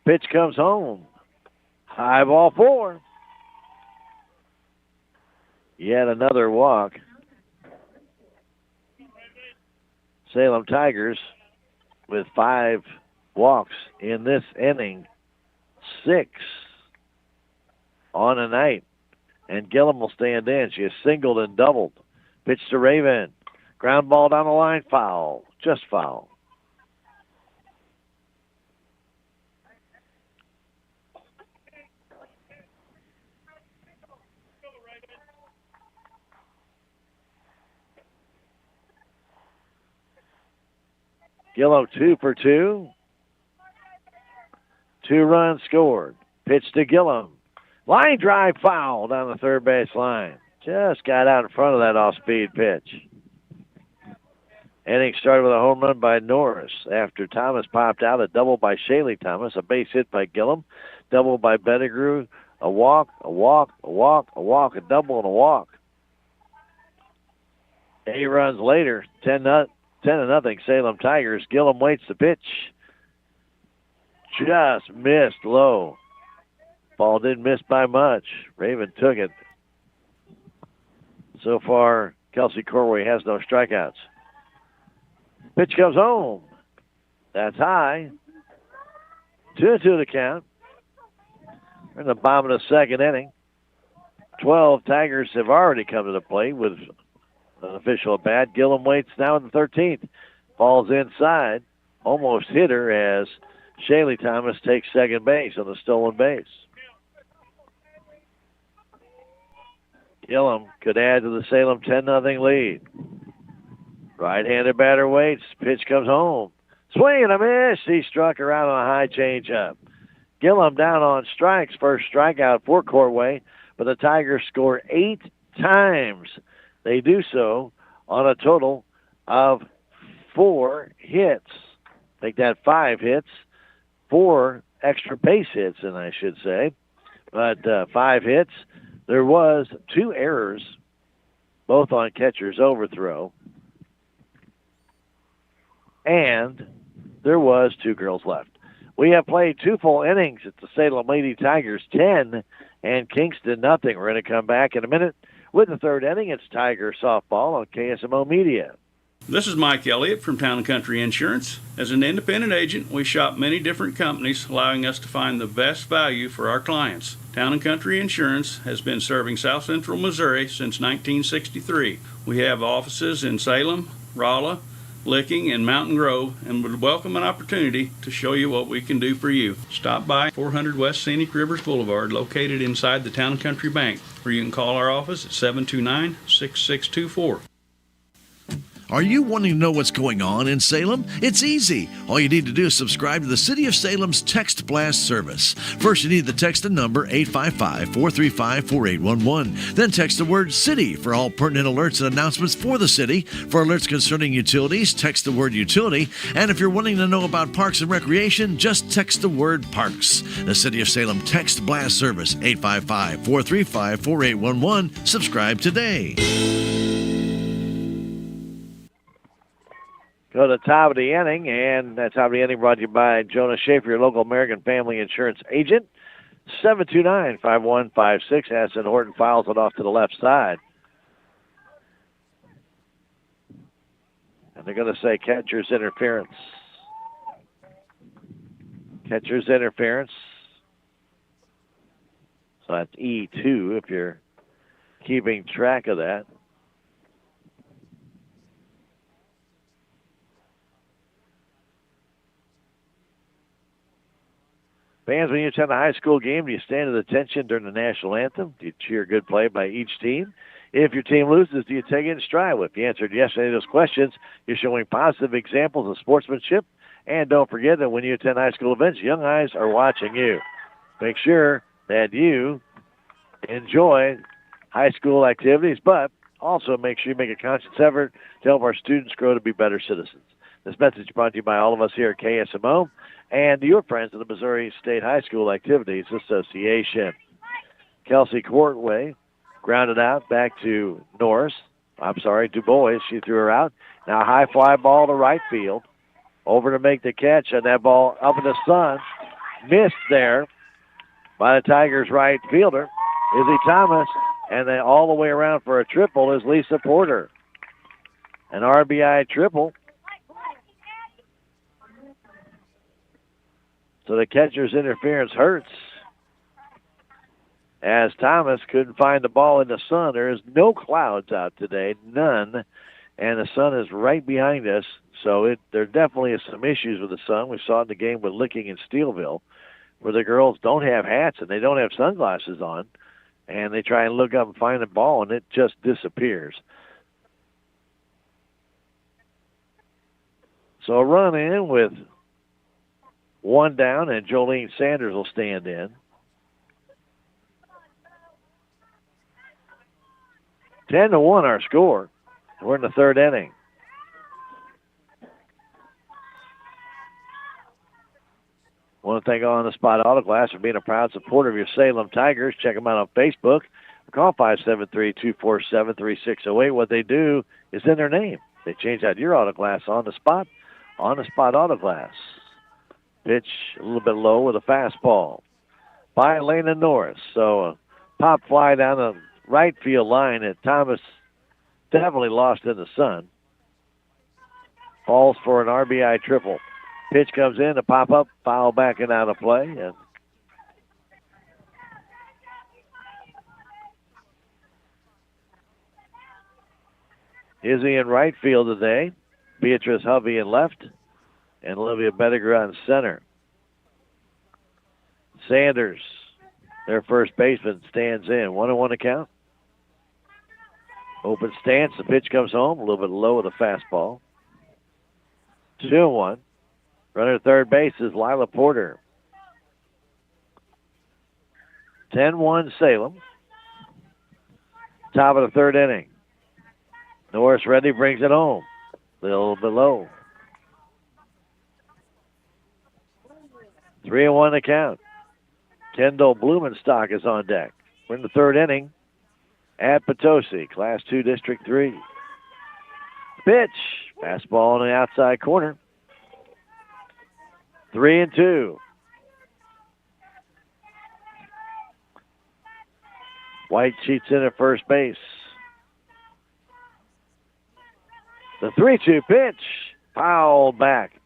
Pitch comes home. High ball 4. Yet another walk. Salem Tigers with 5 walks in this inning. 6 on a night. And Gillum will stand in. She has singled and doubled. Pitch to Raven. Ground ball down the line. Foul. Just foul. Gillum 2 for 2. 2 runs scored. Pitch to Gillum. Line drive foul down the third base line. Just got out in front of that off-speed pitch. Inning started with a home run by Norris. After Thomas popped out, a double by Shaylee Thomas, a base hit by Gillum, double by Pettigrew, a walk, a walk, a walk, a walk, a double, and a walk. 8 runs later, 10-0 Salem Tigers. Gillum waits the pitch. Just missed low. Ball didn't miss by much. Raven took it. So far, Kelsey Corway has no strikeouts. Pitch comes home. That's high. 2-2 the count. We're in the bottom of the second inning. 12 Tigers have already come to the plate with an official at bat. Gillum waits now in the 13th. Ball's inside. Almost hit her as Shaylee Thomas takes second base on the stolen base. Gillum could add to the Salem 10-0 lead. Right-handed batter waits. Pitch comes home. Swing and a miss. He struck her out on a high changeup. Gillum down on strikes. First strikeout for Courtway, but the Tigers score 8 times. They do so on a total of 4 hits. Make that 5 hits. 4 extra base hits, and I should say. But 5 hits. There was 2 errors, both on catcher's overthrow. And there was 2 girls left. We have played 2 full innings at the Salem Lady Tigers, 10 and Kingston nothing. We're going to come back in a minute with the third inning. It's Tiger Softball on KSMO Media. This is Mike Elliott from Town & Country Insurance. As an independent agent, we shop many different companies, allowing us to find the best value for our clients. Town & Country Insurance has been serving South Central Missouri since 1963. We have offices in Salem, Rolla, Licking, and Mountain Grove, and would welcome an opportunity to show you what we can do for you. Stop by 400 West Scenic Rivers Boulevard, located inside the Town & Country Bank, or you can call our office at 729-6624. Are you wanting to know what's going on in Salem? It's easy. All you need to do is subscribe to the City of Salem's Text Blast service. First, you need to text the number 855-435-4811. Then text the word CITY for all pertinent alerts and announcements for the city. For alerts concerning utilities, text the word utility. And if you're wanting to know about parks and recreation, just text the word parks. The City of Salem Text Blast service, 855-435-4811. Subscribe today. Go to the top of the inning, and that top of the inning brought to you by Jonah Schaefer, your local American Family Insurance agent. 729-5156. Addison Horton fouls it off to the left side. And they're going to say catcher's interference. Catcher's interference. So that's E2 if you're keeping track of that. Fans, when you attend a high school game, do you stand at attention during the national anthem? Do you cheer good play by each team? If your team loses, do you take it in stride? If you answered yes to any of those questions, you're showing positive examples of sportsmanship. And don't forget that when you attend high school events, young eyes are watching you. Make sure that you enjoy high school activities, but also make sure you make a conscious effort to help our students grow to be better citizens. This message brought to you by all of us here at KSMO and your friends of the Missouri State High School Activities Association. Kelsey Courtway grounded out back to Du Bois. She threw her out. Now a high fly ball to right field. Over to make the catch, and that ball up in the sun. Missed there by the Tigers' right fielder, Izzy Thomas. And then all the way around for a triple is Lisa Porter. An RBI triple. So the catcher's interference hurts, as Thomas couldn't find the ball in the sun. There is no clouds out today, none, and the sun is right behind us. So there definitely is some issues with the sun. We saw it in the game with Licking and Steelville, where the girls don't have hats and they don't have sunglasses on, and they try and look up and find the ball, and it just disappears. So a run in with one down, and Jolene Sanders will stand in. 10-1 our score. We're in the third inning. I want to thank On the Spot Auto Glass for being a proud supporter of your Salem Tigers. Check them out on Facebook. Call 573-247-3608. What they do is in their name. They change out your auto glass on the spot auto glass. Pitch a little bit low with a fastball by Elena Norris. So a pop fly down the right field line that Thomas definitely lost in the sun. Falls for an RBI triple. Pitch comes in, a pop-up, foul back and out of play. And Izzy in right field today. Beatrice Hovey in left. And Olivia Bettiger on center. Sanders, their first baseman, stands in. 1-1 account. Open stance. The pitch comes home. A little bit low with a fastball. 2-1. Runner at third base is Lila Porter. 10-1 Salem. Top of the third inning. Norris ready, brings it home. A little below. 3-1 the count. Kendall Blumenstock is on deck. We're in the third inning at Potosi, Class 2, District 3. Pitch. Fastball on the outside corner. 3-2. White cheats in at first base. The 3-2 pitch. Fouled back.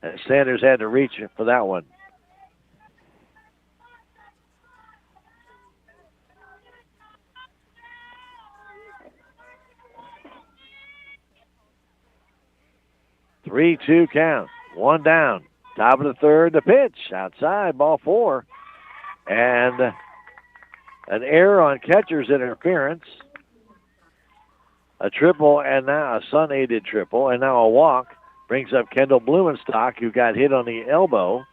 And Sanders had to reach for that one. Three-two count. One down. Top of the third, the pitch. Outside, ball four. And an error on catcher's interference. A triple, and now a sun-aided triple, and now a walk. Brings up Kendall Blumenstock, who got hit on the elbow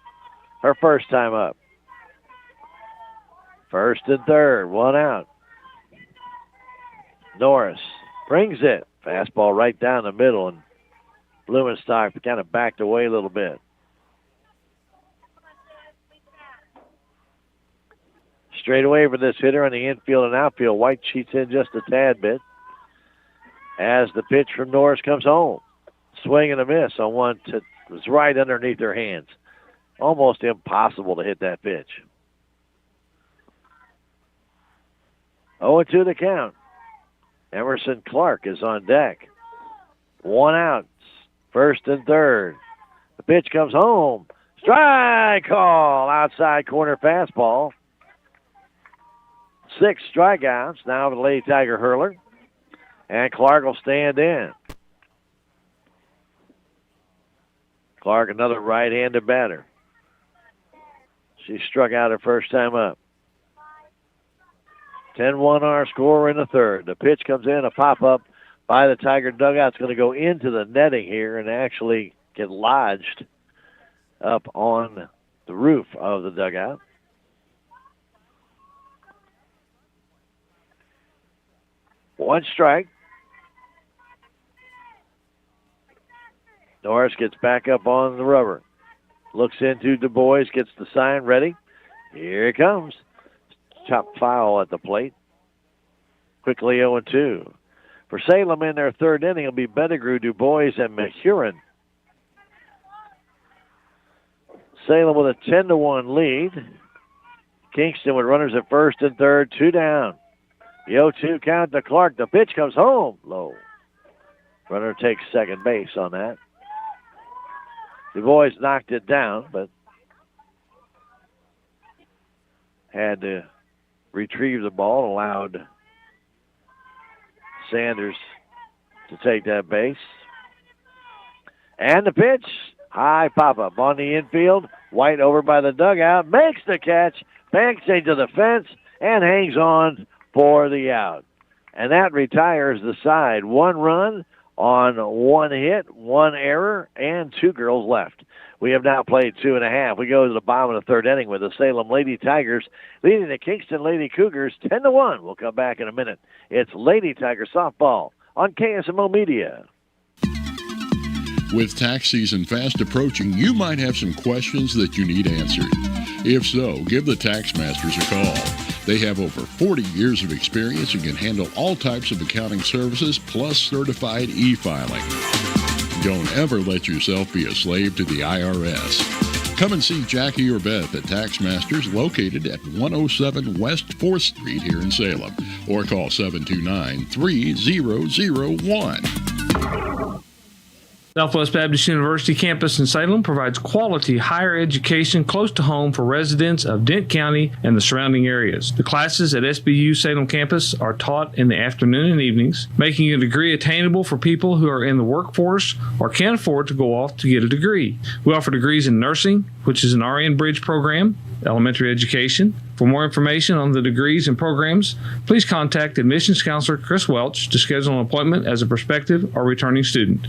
her first time up. First and third, one out. Norris brings it. Fastball right down the middle, and Blumenstock kind of backed away a little bit. Straight away for this hitter on the infield and outfield. White cheats in just a tad bit as the pitch from Norris comes home. swing and a miss on one that was right underneath their hands. Almost impossible to hit that pitch. 0-2 to count. Emerson Clark is on deck. One out, first and third. The pitch comes home. Strike call, outside corner fastball. 6 strikeouts now for the Lady Tiger hurler. And Clark will stand in. Clark, another right-handed batter. She struck out her first time up. 10-1 our score in the third. The pitch comes in, a pop-up by the Tiger dugout. It's going to go into the netting here and actually get lodged up on the roof of the dugout. One strike. Norris gets back up on the rubber. Looks into Du Bois, gets the sign ready. Here it comes. Chop foul at the plate. Quickly 0-2. For Salem in their third inning, it'll be Pettigrew, Du Bois, and Mahurin. Salem with a 10-1 lead. Kingston with runners at first and third, 2 down. The 0-2 count to Clark. The pitch comes home. Low. Runner takes second base on that. Du Bois knocked it down, but had to retrieve the ball and allowed Sanders to take that base. And the pitch, high pop-up on the infield. White over by the dugout, makes the catch, banks into the fence, and hangs on for the out. And that retires the side. 1 run on 1 hit, 1 error, and 2 girls left. We have now played 2.5. We go to the bottom of the third inning with the Salem Lady Tigers leading the Kingston Lady Cougars 10-1. We'll come back in a minute. It's Lady Tiger softball on KSMO Media. With tax season fast approaching, you might have some questions that you need answered. If so, give the Tax Masters a call. They have over 40 years of experience and can handle all types of accounting services plus certified e-filing. Don't ever let yourself be a slave to the IRS. Come and see Jackie or Beth at Tax Masters, located at 107 West 4th Street here in Salem, or call 729-3001. Southwest Baptist University campus in Salem provides quality higher education close to home for residents of Dent County and the surrounding areas. The classes at SBU Salem campus are taught in the afternoon and evenings, making a degree attainable for people who are in the workforce or can't afford to go off to get a degree. We offer degrees in nursing, which is an RN Bridge program, elementary education. For more information on the degrees and programs, please contact admissions counselor Chris Welch to schedule an appointment as a prospective or returning student.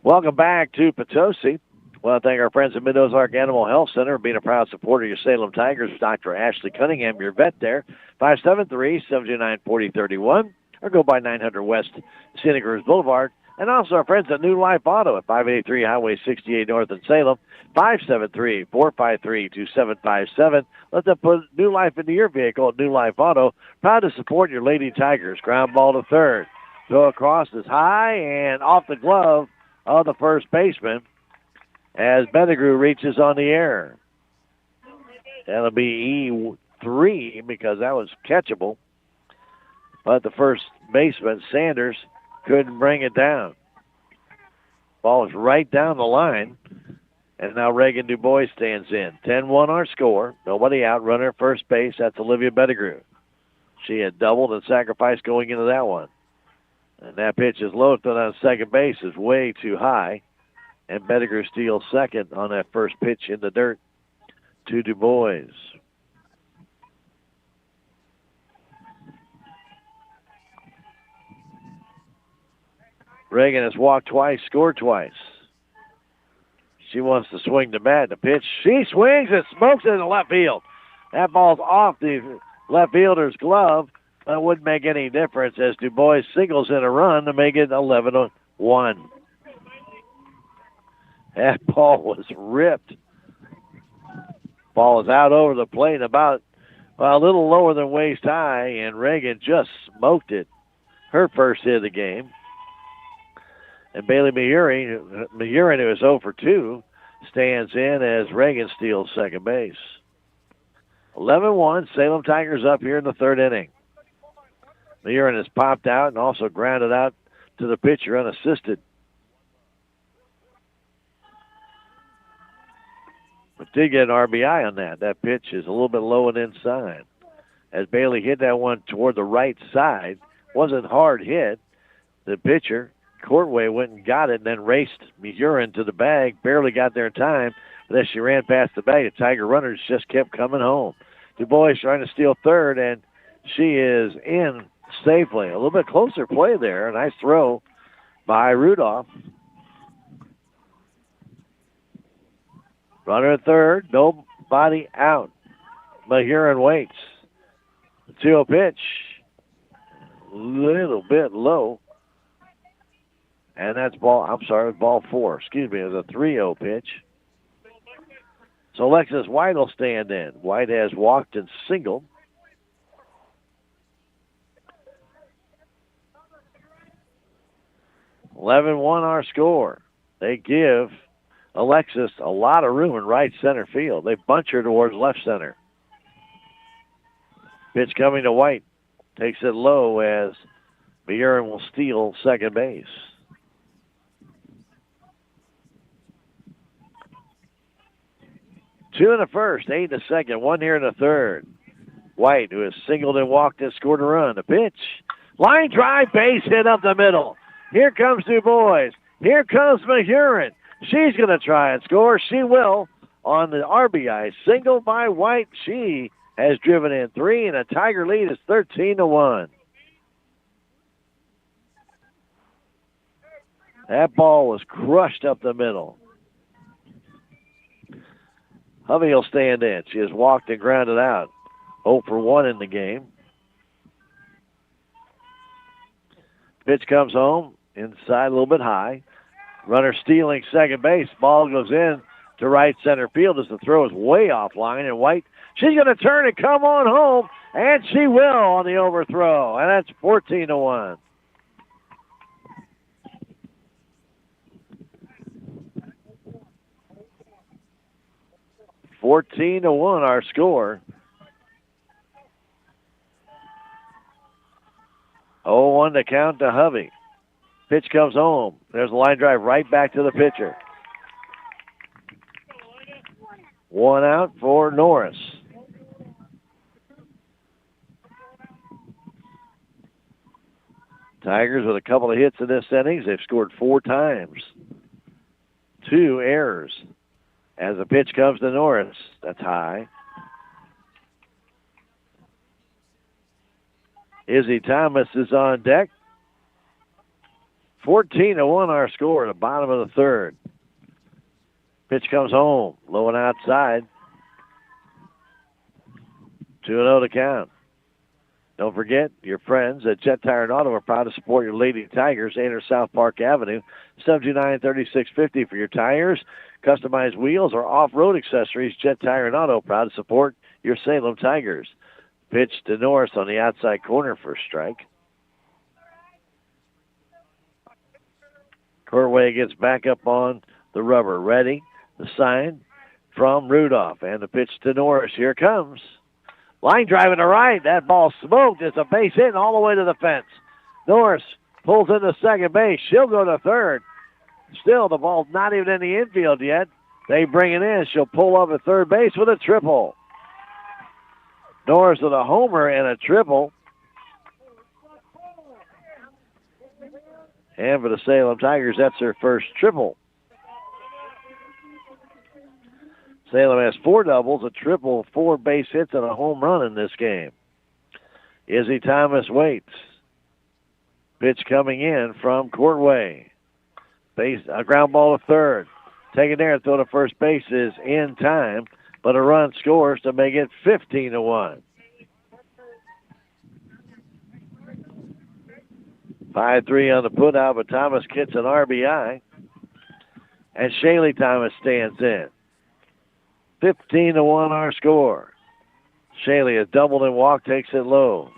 Welcome back to Potosi. Well, I thank our friends at Mid-Ozark Animal Health Center being a proud supporter of your Salem Tigers. Dr. Ashley Cunningham, your vet there, 573-729-4031, or go by 900 West Scenic Rivers Boulevard. And also our friends at New Life Auto at 583 Highway 68 North in Salem, 573-453-2757. Let them put new life into your vehicle at New Life Auto. Proud to support your Lady Tigers. Ground ball to third. Throw across is high and off the glove of the first baseman as Pettigrew reaches on the air. That'll be E3 because that was catchable. But the first baseman, Sanders, couldn't bring it down. Ball is right down the line. And now Reagan Du Bois stands in. 10-1 our score. Nobody out. Runner at first base. That's Olivia Pettigrew. She had doubled and sacrificed going into that one. And that pitch is low on second base is way too high. And Pettigrew steals second on that first pitch in the dirt to Du Bois. Reagan has walked twice, scored twice. She wants to swing the bat. The pitch, she swings and smokes it in the left field. That ball's off the left fielder's glove. That wouldn't make any difference as Du Bois singles in a run to make it 11-1. That ball was ripped. Ball is out over the plate about a little lower than waist high, and Reagan just smoked it. Her first hit of the game. And Bailey Mahurin, who is 0 for 2, stands in as Reagan steals second base. 11-1, Salem Tigers up here in the third inning. Mahurin has popped out and also grounded out to the pitcher unassisted. But did get an RBI on that. That pitch is a little bit low and inside. As Bailey hit that one toward the right side, wasn't hard hit. The pitcher, Courtway, went and got it and then raced Mahurin to the bag. Barely got there in time. But as she ran past the bag, the Tiger runners just kept coming home. Du Bois trying to steal third, and she is in safely. A little bit closer play there. A nice throw by Rudolph. Runner at third, nobody out. Mahurin waits. The 2-0 pitch, a little bit low. And that's ball 4. Excuse me, it was a 3-0 pitch. So Alexis White will stand in. White has walked and singled. (11-1) our score. They give Alexis a lot of room in right center field. They bunch her towards left center. Pitch coming to White. Takes it low as Mahurin will steal second base. Two in the first, 8 in the second, 1 here in the third. White, who has singled and walked and scored a run. A pitch. Line drive, base hit up the middle. Here comes Du Bois. Here comes Mahurin. She's going to try and score. She will on the RBI single by White. She has driven in 3, and the Tiger lead is 13-1. That ball was crushed up the middle. Hovey will stand in. She has walked and grounded out. 0 for 1 in the game. Pitch comes home. Inside a little bit high. Runner stealing second base. Ball goes in to right center field as the throw is way offline. And White, she's going to turn and come on home. And she will on the overthrow. And that's 14-1. Our score. 0-1 to count to Hovey. Pitch comes home. There's a line drive right back to the pitcher. 1 out for Norris. Tigers with a couple of hits in this innings. They've scored 4 times. 2 errors. As the pitch comes to Norris, that's high. Izzy Thomas is on deck. 14-1 our score at the bottom of the third. Pitch comes home, low and outside. 2-0 to count. Don't forget, your friends at Jet Tire and Auto are proud to support your Lady Tigers. Enter South Park Avenue, 729-3650 for your tires, customized wheels, or off-road accessories. Jet Tire and Auto proud to support your Salem Tigers. Pitch to Norris on the outside corner for a strike. Courtway gets back up on the rubber. Ready, the sign from Rudolph. And the pitch to Norris. Here comes. Line driving to right. That ball smoked. It's a base hit all the way to the fence. Norris pulls into second base. She'll go to third. Still, the ball's not even in the infield yet. They bring it in. She'll pull up at third base with a triple. Norris with a homer and a triple. And for the Salem Tigers, that's their first triple. Salem has 4 doubles, a triple, 4 base hits, and a home run in this game. Izzy Thomas waits. Pitch coming in from Courtway. A ground ball to third. Taken there and throw to first base is in time, but a run scores to make it 15-1. 5-3 on the putout, but Thomas gets an RBI. And Shaylee Thomas stands in. 15-1 our score. Shaylee has doubled and walked, takes it low.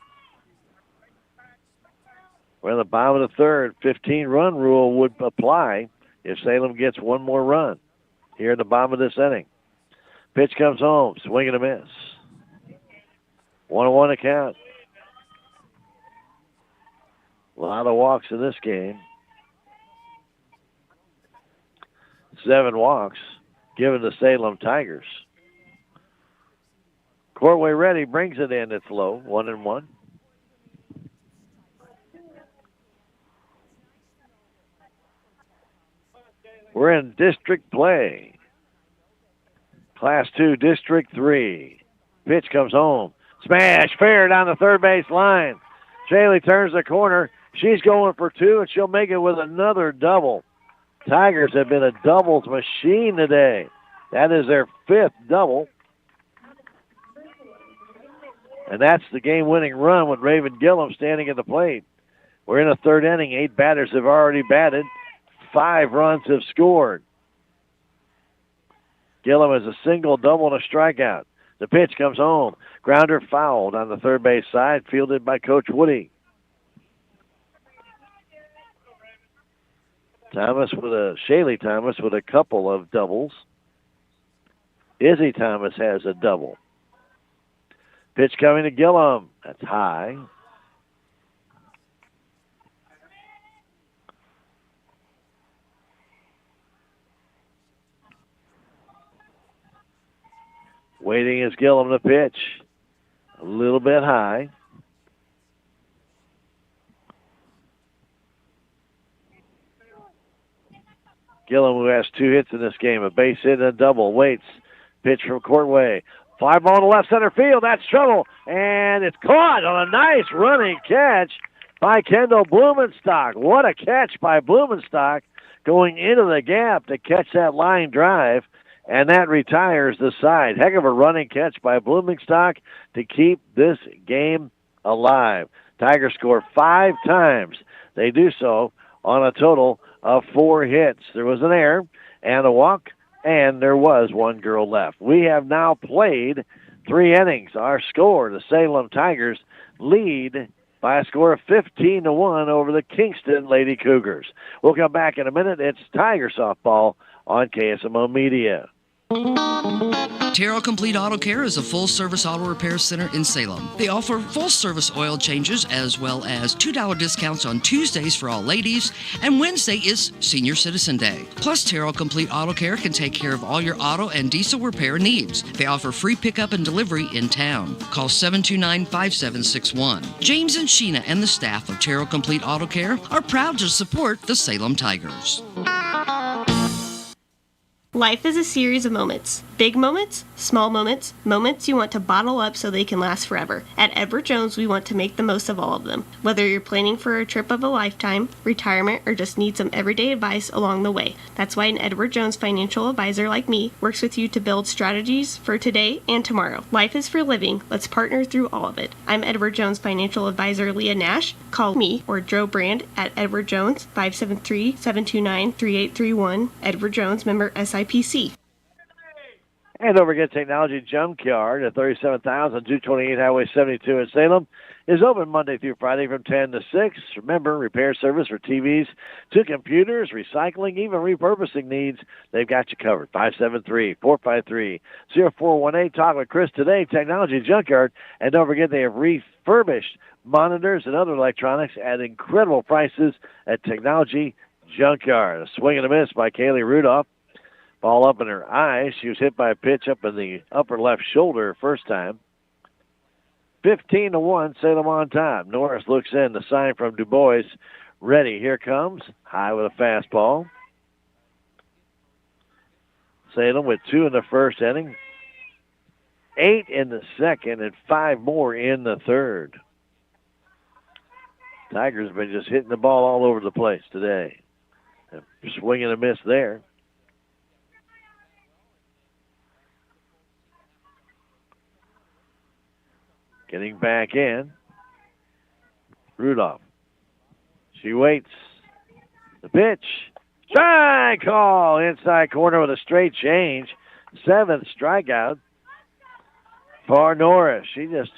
We're in the bottom of the third. 15-run rule would apply if Salem gets one more run here in the bottom of this inning. Pitch comes home. Swing and a miss. 1-1 to count. A lot of walks in this game. 7 walks given to Salem Tigers. Courtway ready, brings it in. It's low, 1-1. We're in district play. Class 2, District 3. Pitch comes home. Smash, fair down the third base line. Shaley turns the corner. She's going for 2, and she'll make it with another double. Tigers have been a doubles machine today. That is their 5th double. And that's the game-winning run with Raven Gillum standing at the plate. We're in the third inning. 8 batters have already batted. 5 runs have scored. Gillum has a single, double, and a strikeout. The pitch comes home. Grounder fouled on the third base side, fielded by Coach Woody. Shaley Thomas with a couple of doubles. Izzy Thomas has a double. Pitch coming to Gillum. That's high. Waiting is Gillum to pitch. A little bit high. Gillum, who has 2 hits in this game, a base hit and a double, waits. Pitch from Courtway. Fly ball to left center field. That's trouble. And it's caught on a nice running catch by Kendall Blumenstock. What a catch by Blumenstock going into the gap to catch that line drive. And that retires the side. Heck of a running catch by Blumenstock to keep this game alive. Tigers score 5 times. They do so on a total of 4 hits. There was an error and a walk, and there was 1 girl left. We have now played 3 innings. Our score, the Salem Tigers lead by a score of 15-1 over the Kingston Lady Cougars. We'll come back in a minute. It's Tiger Softball on KSMO Media. Terrell Complete Auto Care is a full-service auto repair center in Salem. They offer full-service oil changes as well as $2 discounts on Tuesdays for all ladies, and Wednesday is Senior Citizen Day. Plus, Terrell Complete Auto Care can take care of all your auto and diesel repair needs. They offer free pickup and delivery in town. Call 729-5761. James and Sheena and the staff of Terrell Complete Auto Care are proud to support the Salem Tigers. Life is a series of moments. Big moments, small moments, moments you want to bottle up so they can last forever. At Edward Jones, we want to make the most of all of them. Whether you're planning for a trip of a lifetime, retirement, or just need some everyday advice along the way. That's why an Edward Jones financial advisor like me works with you to build strategies for today and tomorrow. Life is for living. Let's partner through all of it. I'm Edward Jones financial advisor Leah Nash. Call me or Joe Brand at Edward Jones, 573-729-3831. Edward Jones, member SIPC. And don't forget Technology Junkyard at 37,228 Highway 72 in Salem is open Monday through Friday from 10 to 6. Remember, repair service for TVs to computers, recycling, even repurposing needs. They've got you covered. 573-453-0418. Talk with Chris today, Technology Junkyard. And don't forget they have refurbished monitors and other electronics at incredible prices at Technology Junkyard. A swing and a miss by Kaylee Rudolph. Ball up in her eye. She was hit by a pitch up in the upper left shoulder first time. 15-1, Salem on top. Norris looks in. The sign from Du Bois. Ready. Here comes. High with a fastball. Salem with 2 in the first inning. 8 in the second and 5 more in the third. Tigers have been just hitting the ball all over the place today. Swing and a miss there. Getting back in. Rudolph. She waits. The pitch. Strike call. Inside corner with a straight change. 7th strikeout for Norris. She just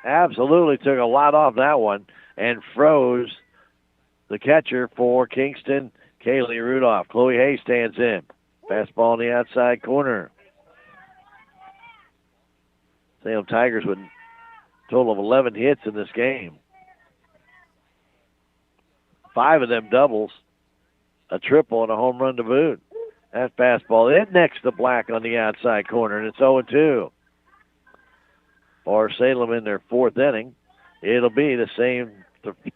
absolutely took a lot off that one and froze the catcher for Kingston, Kaylee Rudolph. Chloe Hay stands in. Fastball in the outside corner. Salem Tigers with a total of 11 hits in this game. 5 of them doubles, a triple, and a home run to boot. That fastball in next to Black on the outside corner, and it's 0-2. For Salem in their 4th inning, it'll be the same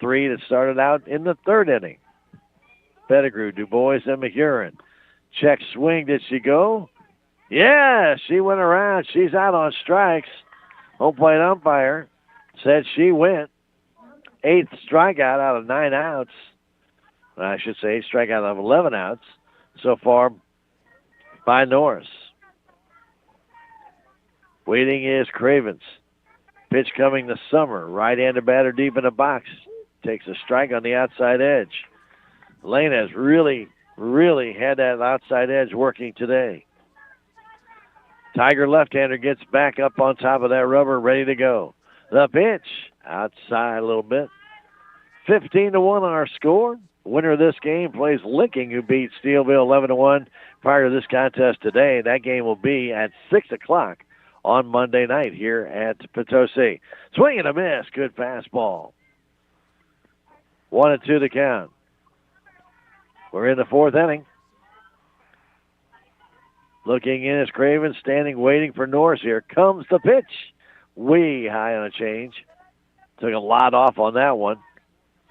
3 that started out in the 3rd inning. Pettigrew, Du Bois, and McHuron. Check swing, did she go? Yeah, she went around. She's out on strikes. Home plate umpire said she went. 8th strikeout out of 9 outs. I should say 8th strikeout out of 11 outs so far by Norris. Waiting is Cravens. Pitch coming to Summer. Right-handed batter deep in the box. Takes a strike on the outside edge. Lane has really had that outside edge working today. Tiger left-hander gets back up on top of that rubber, ready to go. The pitch, outside a little bit. 15-1 our score. Winner of this game plays Licking, who beat Steelville 11-1 prior to this contest today. That game will be at 6 o'clock on Monday night here at Potosi. Swing and a miss. Good fastball. 1-2 the count. We're in the 4th inning. Looking in is Craven, standing, waiting for Norris. Here comes the pitch. Way high on a change. Took a lot off on that one.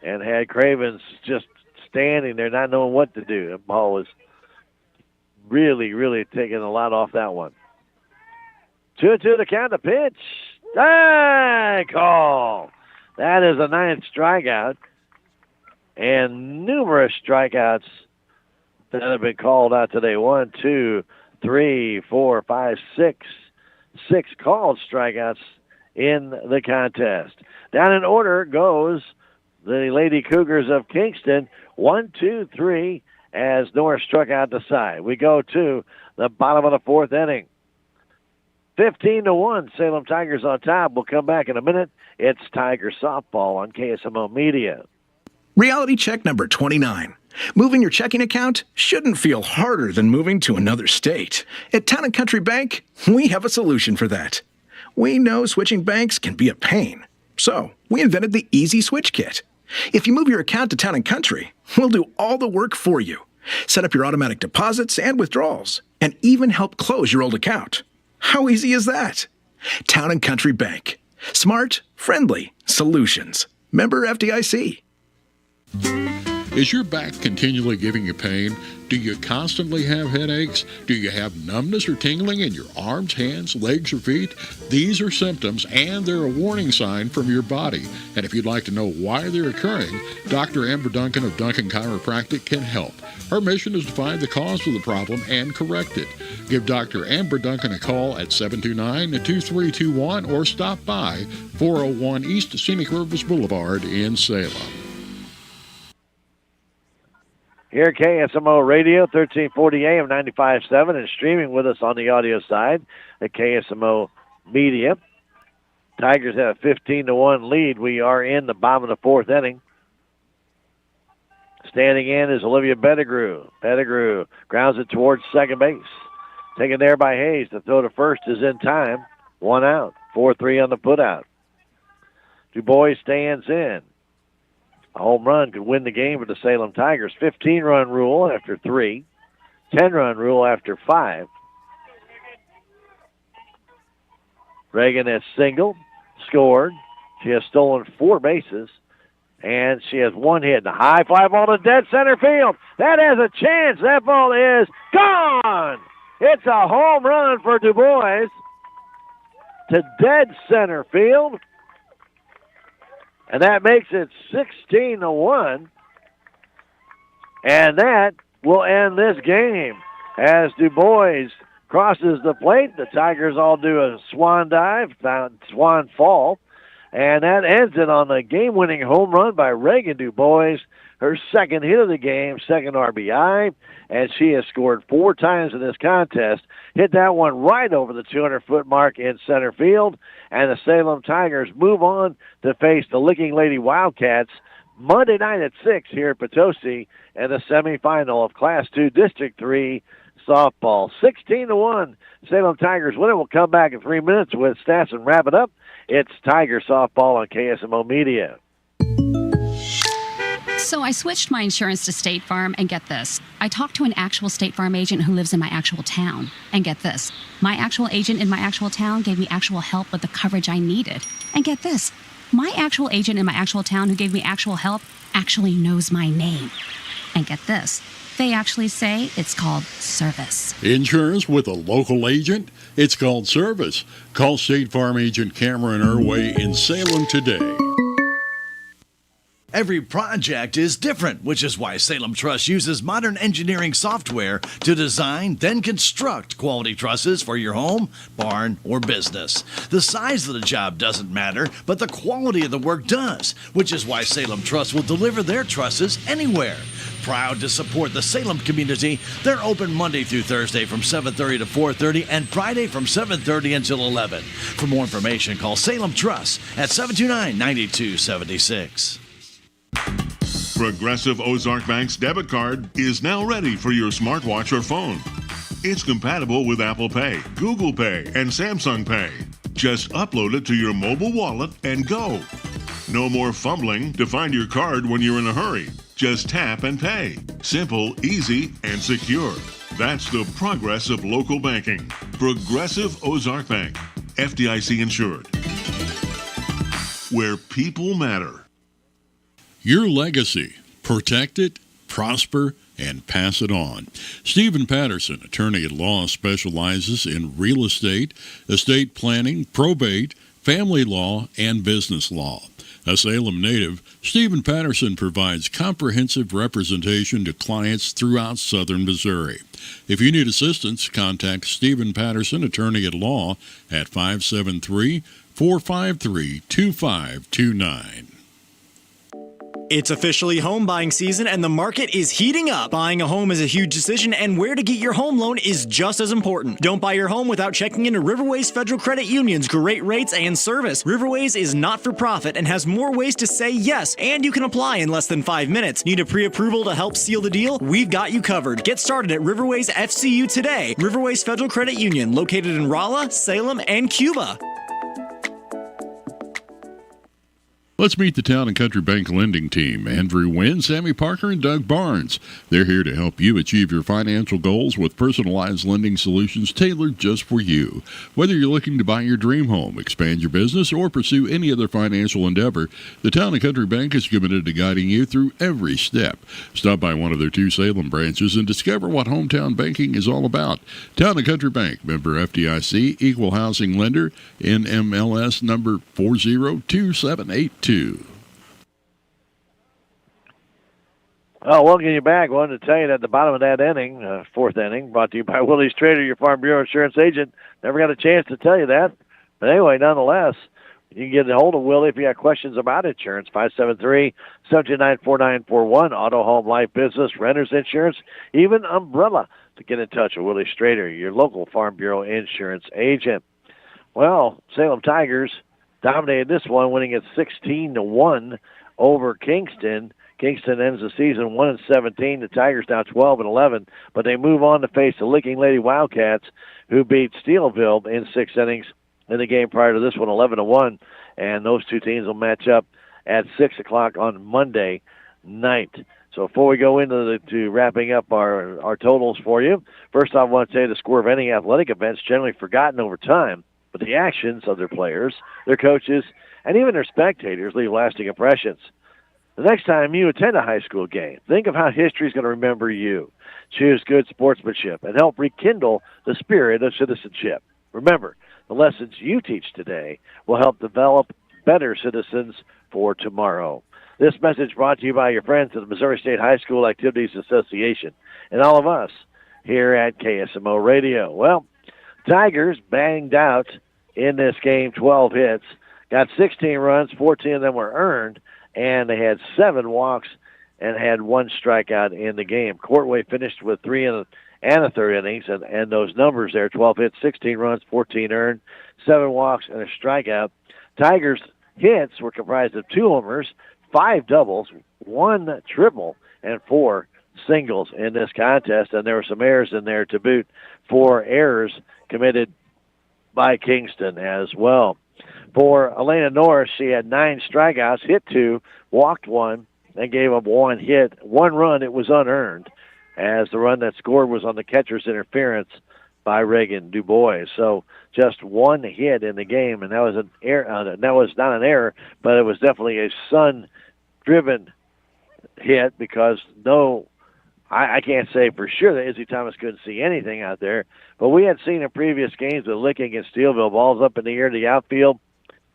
And had Cravens just standing there, not knowing what to do. The ball was really taking a lot off that one. 2-2 the count, the pitch. Call. That is a 9th strikeout. And numerous strikeouts that have been called out today. 1, 2, 3, 4, 5, 6. 6 called strikeouts in the contest. Down in order goes the Lady Cougars of Kingston. 1, 2, 3 as Norris struck out the side. We go to the bottom of the 4th inning. 15-1, Salem Tigers on top. We'll come back in a minute. It's Tiger Softball on KSMO Media. Reality check number 29. Moving your checking account shouldn't feel harder than moving to another state. At Town & Country Bank, we have a solution for that. We know switching banks can be a pain, so we invented the Easy Switch Kit. If you move your account to Town & Country, we'll do all the work for you. Set up your automatic deposits and withdrawals, and even help close your old account. How easy is that? Town & Country Bank. Smart, friendly solutions. Member FDIC. Is your back continually giving you pain? Do you constantly have headaches? Do you have numbness or tingling in your arms, hands, legs, or feet? These are symptoms, and they're a warning sign from your body. And if you'd like to know why they're occurring, Dr. Amber Duncan of Duncan Chiropractic can help. Her mission is to find the cause of the problem and correct it. Give Dr. Amber Duncan a call at 729-2321 or stop by 401 East Scenic Rivers Boulevard in Salem. Here at KSMO Radio, 1340 AM 95.7, and streaming with us on the audio side at KSMO Media. Tigers have a 15-1 lead. We are in the bottom of the 4th inning. Standing in is Olivia Pettigrew. Pettigrew grounds it towards second base. Taken there by Hayes. The throw to first is in time. 1 out. 4-3 on the putout. Du Bois stands in. A home run could win the game for the Salem Tigers. 15-run rule after 3. 10-run rule after 5. Reagan has singled, scored. She has stolen 4 bases, and she has 1 hit. The high fly ball to dead center field. That has a chance. That ball is gone. It's a home run for Du Bois to dead center field. And that makes it 16-1. And that will end this game. As Du Bois crosses the plate, the Tigers all do a swan dive, swan fall. And that ends it on the game-winning home run by Reagan Du Bois. Her second hit of the game, second RBI. And she has scored 4 times in this contest. Hit that one right over the 200-foot mark in center field. And the Salem Tigers move on to face the Licking Lady Wildcats Monday night at 6 here at Potosi in the semifinal of Class 2 District 3 softball. 16-1. Salem Tigers win it. We'll come back in 3 minutes with stats and wrap it up. It's Tiger softball on KSMO Media. So I switched my insurance to State Farm, and get this. I talked to an actual State Farm agent who lives in my actual town. And get this. My actual agent in my actual town gave me actual help with the coverage I needed. And get this. My actual agent in my actual town who gave me actual help actually knows my name. And get this. They actually say it's called service. Insurance with a local agent? It's called service. Call State Farm agent Cameron Irway in Salem today. Every project is different, which is why Salem Truss uses modern engineering software to design, then construct quality trusses for your home, barn, or business. The size of the job doesn't matter, but the quality of the work does, which is why Salem Truss will deliver their trusses anywhere. Proud to support the Salem community, they're open Monday through Thursday from 7:30 to 4:30 and Friday from 7:30 until 11. For more information, call Salem Truss at 729-9276. Progressive Ozark Bank's debit card is now ready for your smartwatch or phone. It's compatible with Apple Pay, Google Pay, and Samsung Pay. Just upload it to your mobile wallet and go. No more fumbling to find your card when you're in a hurry. Just tap and pay. Simple, easy, and secure. That's the progress of local banking. Progressive Ozark Bank, FDIC insured. Where people matter. Your legacy. Protect it, prosper, and pass it on. Stephen Patterson, attorney at law, specializes in real estate, estate planning, probate, family law, and business law. A Salem native, Stephen Patterson provides comprehensive representation to clients throughout southern Missouri. If you need assistance, contact Stephen Patterson, attorney at law, at 573-453-2529. It's officially home buying season and the market is heating up. Buying a home is a huge decision and where to get your home loan is just as important. Don't buy your home without checking into Riverways Federal Credit Union's great rates and service. Riverways is not for profit and has more ways to say yes, and you can apply in less than 5 minutes. Need a pre-approval to help seal the deal? We've got you covered. Get started at Riverways FCU today. Riverways Federal Credit Union, located in Rolla, Salem, and Cuba. Let's meet the Town & Country Bank lending team. Andrew Wynn, Sammy Parker, and Doug Barnes. They're here to help you achieve your financial goals with personalized lending solutions tailored just for you. Whether you're looking to buy your dream home, expand your business, or pursue any other financial endeavor, the Town & Country Bank is committed to guiding you through every step. Stop by one of their 2 Salem branches and discover what hometown banking is all about. Town & Country Bank, member FDIC, equal housing lender, NMLS number 402782. Well, welcome you back. Wanted to tell you that at the bottom of that inning, 4th inning, brought to you by Willie's Trader, your Farm Bureau insurance agent. Never got a chance to tell you that. But anyway, nonetheless, you can get a hold of Willie if you have questions about insurance, 573-729-4941, auto, home, life, business, renter's insurance, even umbrella. To get in touch with Willie Strader, your local Farm Bureau insurance agent. Well, Salem Tigers dominated this one, winning it 16-1 over Kingston. Kingston ends the season 1-17. The Tigers now 12-11, but they move on to face the Licking Lady Wildcats, who beat Steelville in 6 innings in the game prior to this one, 11-1. And those two teams will match up at 6 o'clock on Monday night. So before we go into wrapping up our totals for you, first off, I want to say the score of any athletic events generally forgotten over time, but the actions of their players, their coaches, and even their spectators leave lasting impressions. The next time you attend a high school game, think of how history is going to remember you. Choose good sportsmanship and help rekindle the spirit of citizenship. Remember, the lessons you teach today will help develop better citizens for tomorrow. This message brought to you by your friends at the Missouri State High School Activities Association and all of us here at KSMO Radio. Well, Tigers banged out in this game, 12 hits, got 16 runs, 14 of them were earned, and they had 7 walks and had 1 strikeout in the game. Courtway finished with 3 and a third innings, and those numbers there, 12 hits, 16 runs, 14 earned, 7 walks, and a strikeout. Tigers' hits were comprised of 2 homers, 5 doubles, 1 triple, and 4 singles in this contest, and there were some errors in there to boot. 4 errors committed by Kingston as well. For Elena Norris, she had 9 strikeouts, hit 2, walked 1, and gave up 1 hit. 1 run, it was unearned, as the run that scored was on the catcher's interference by Reagan DuBois. So just 1 hit in the game, and that was an error. That was not an error, but it was definitely a sun-driven hit, because I can't say for sure that Izzy Thomas couldn't see anything out there, but we had seen in previous games with Licking against Steelville, balls up in the air to the outfield,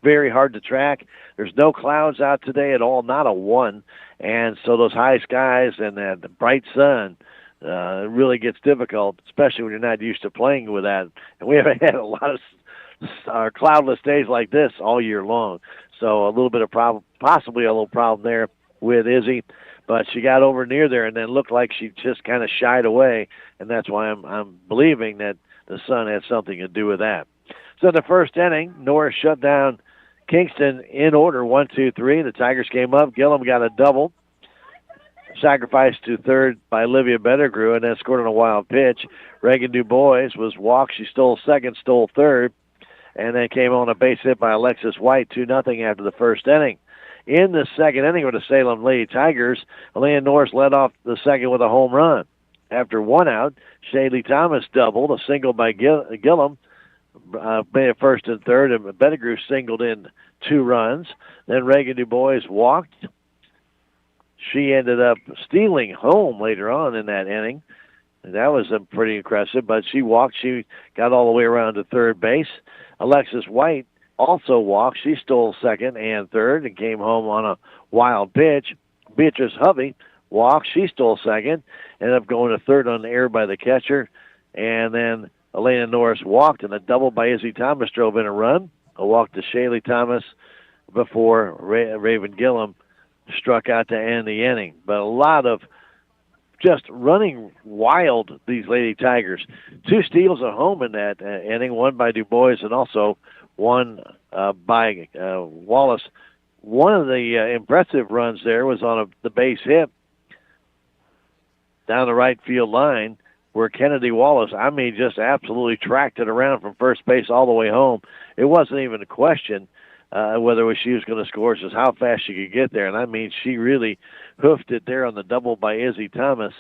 very hard to track. There's no clouds out today at all, not a one, and so those high skies and that bright sun really gets difficult, especially when you're not used to playing with that. And we haven't had a lot of cloudless days like this all year long, so a little bit of problem, possibly a little problem there with Izzy. But she got over near there and then looked like she just kind of shied away, and that's why I'm believing that the sun had something to do with that. So in the first inning, Norris shut down Kingston in order, 1, 2, 3. The Tigers came up. Gillum got a double, sacrificed to third by Olivia Bettigrew, and then scored on a wild pitch. Reagan DuBois was walked. She stole second, stole third, and then came on a base hit by Alexis White, 2-0 after the first inning. In the second inning with the Salem Lady Tigers, Elena Norris led off the second with a home run. After 1 out, Shaylee Thomas doubled, a single by Gillum, made it first and third, and Bettigrew singled in 2 runs. Then Reagan DuBois walked. She ended up stealing home later on in that inning. That was pretty impressive, but she walked. She got all the way around to third base. Alexis White also walked. She stole second and third and came home on a wild pitch. Beatrice Hovey walked. She stole second, ended up going to third on the error by the catcher. And then Elena Norris walked, and a double by Izzy Thomas drove in a run. A walk to Shaylee Thomas before Raven Gillum struck out to end the inning. But a lot of just running wild, these Lady Tigers. 2 steals at home in that inning, 1 by DuBois and also 1 by Wallace. One of the impressive runs there was on the base hit down the right field line, where Kennedy Wallace, just absolutely tracked it around from first base all the way home. It wasn't even a question whether she was going to score, just how fast she could get there. And she really hoofed it there on the double by Izzy Thomas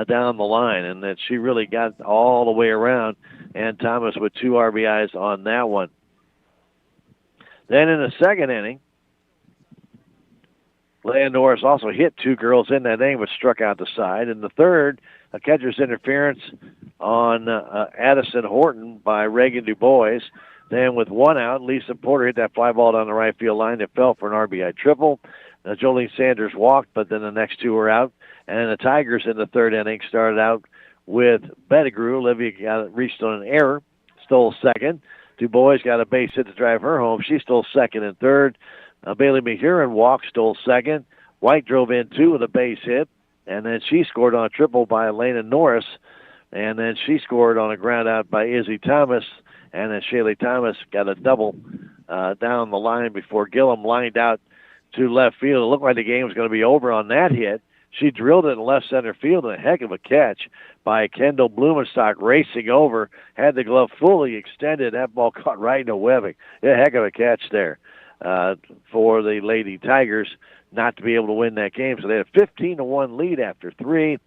down the line, and that she really got all the way around, and Thomas with 2 RBIs on that one. Then in the second inning, Leah Norris also hit 2 girls in that inning, but struck out the side. In the third, a catcher's interference on Addison Horton by Reagan DuBois. Then with 1 out, Lisa Porter hit that fly ball down the right field line. It fell for an RBI triple. Jolene Sanders walked, but then the next 2 were out. And the Tigers in the third inning started out with Bettigrew. Olivia reached on an error, stole second. DuBois got a base hit to drive her home. She stole second and third. Bailey Mahurin walked, stole second. White drove in 2 with a base hit, and then she scored on a triple by Elena Norris, and then she scored on a ground out by Izzy Thomas, and then Shaylee Thomas got a double down the line before Gillum lined out to left field. It looked like the game was going to be over on that hit. She drilled it in left center field, and a heck of a catch by Kendall Blumenstock, racing over, had the glove fully extended. That ball caught right in the webbing. A heck of a catch there for the Lady Tigers not to be able to win that game. So they had a 15-1 lead after 3.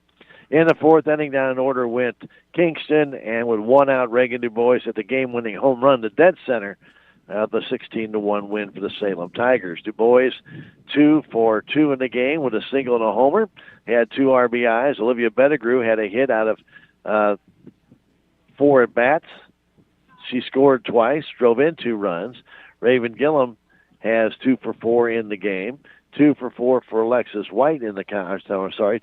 In the fourth inning, down in order went Kingston, and with 1 out, Reagan DuBois hit the game-winning home run to dead center. The 16-1 win for the Salem Tigers. DuBois 2 for 2 in the game with a single and a homer. He had 2 RBIs. Olivia Bettigrew had a hit out of 4 at-bats. She scored twice, drove in 2 runs. Raven Gillum has 2 for 4 in the game. 2 for 4 for Alexis White in the I'm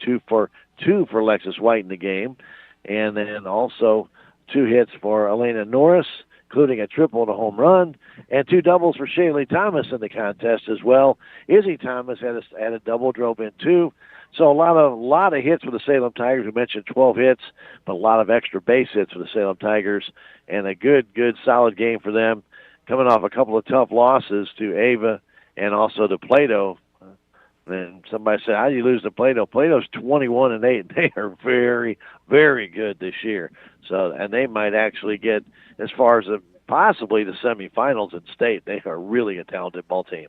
2 for 2 for Alexis White in the game. And then also 2 hits for Elena Norris, including a triple and a home run, and 2 doubles for Shaylee Thomas in the contest as well. Izzy Thomas had a double, drove in 2. So a lot of hits for the Salem Tigers. We mentioned 12 hits, but a lot of extra base hits for the Salem Tigers, and a good, solid game for them, coming off a couple of tough losses to Ava and also to Plato And somebody said, how do you lose to Plato? Plato's 21-8. They are very, very good this year. So, and they might actually get as far as possibly the semifinals in state. They are really a talented ball team.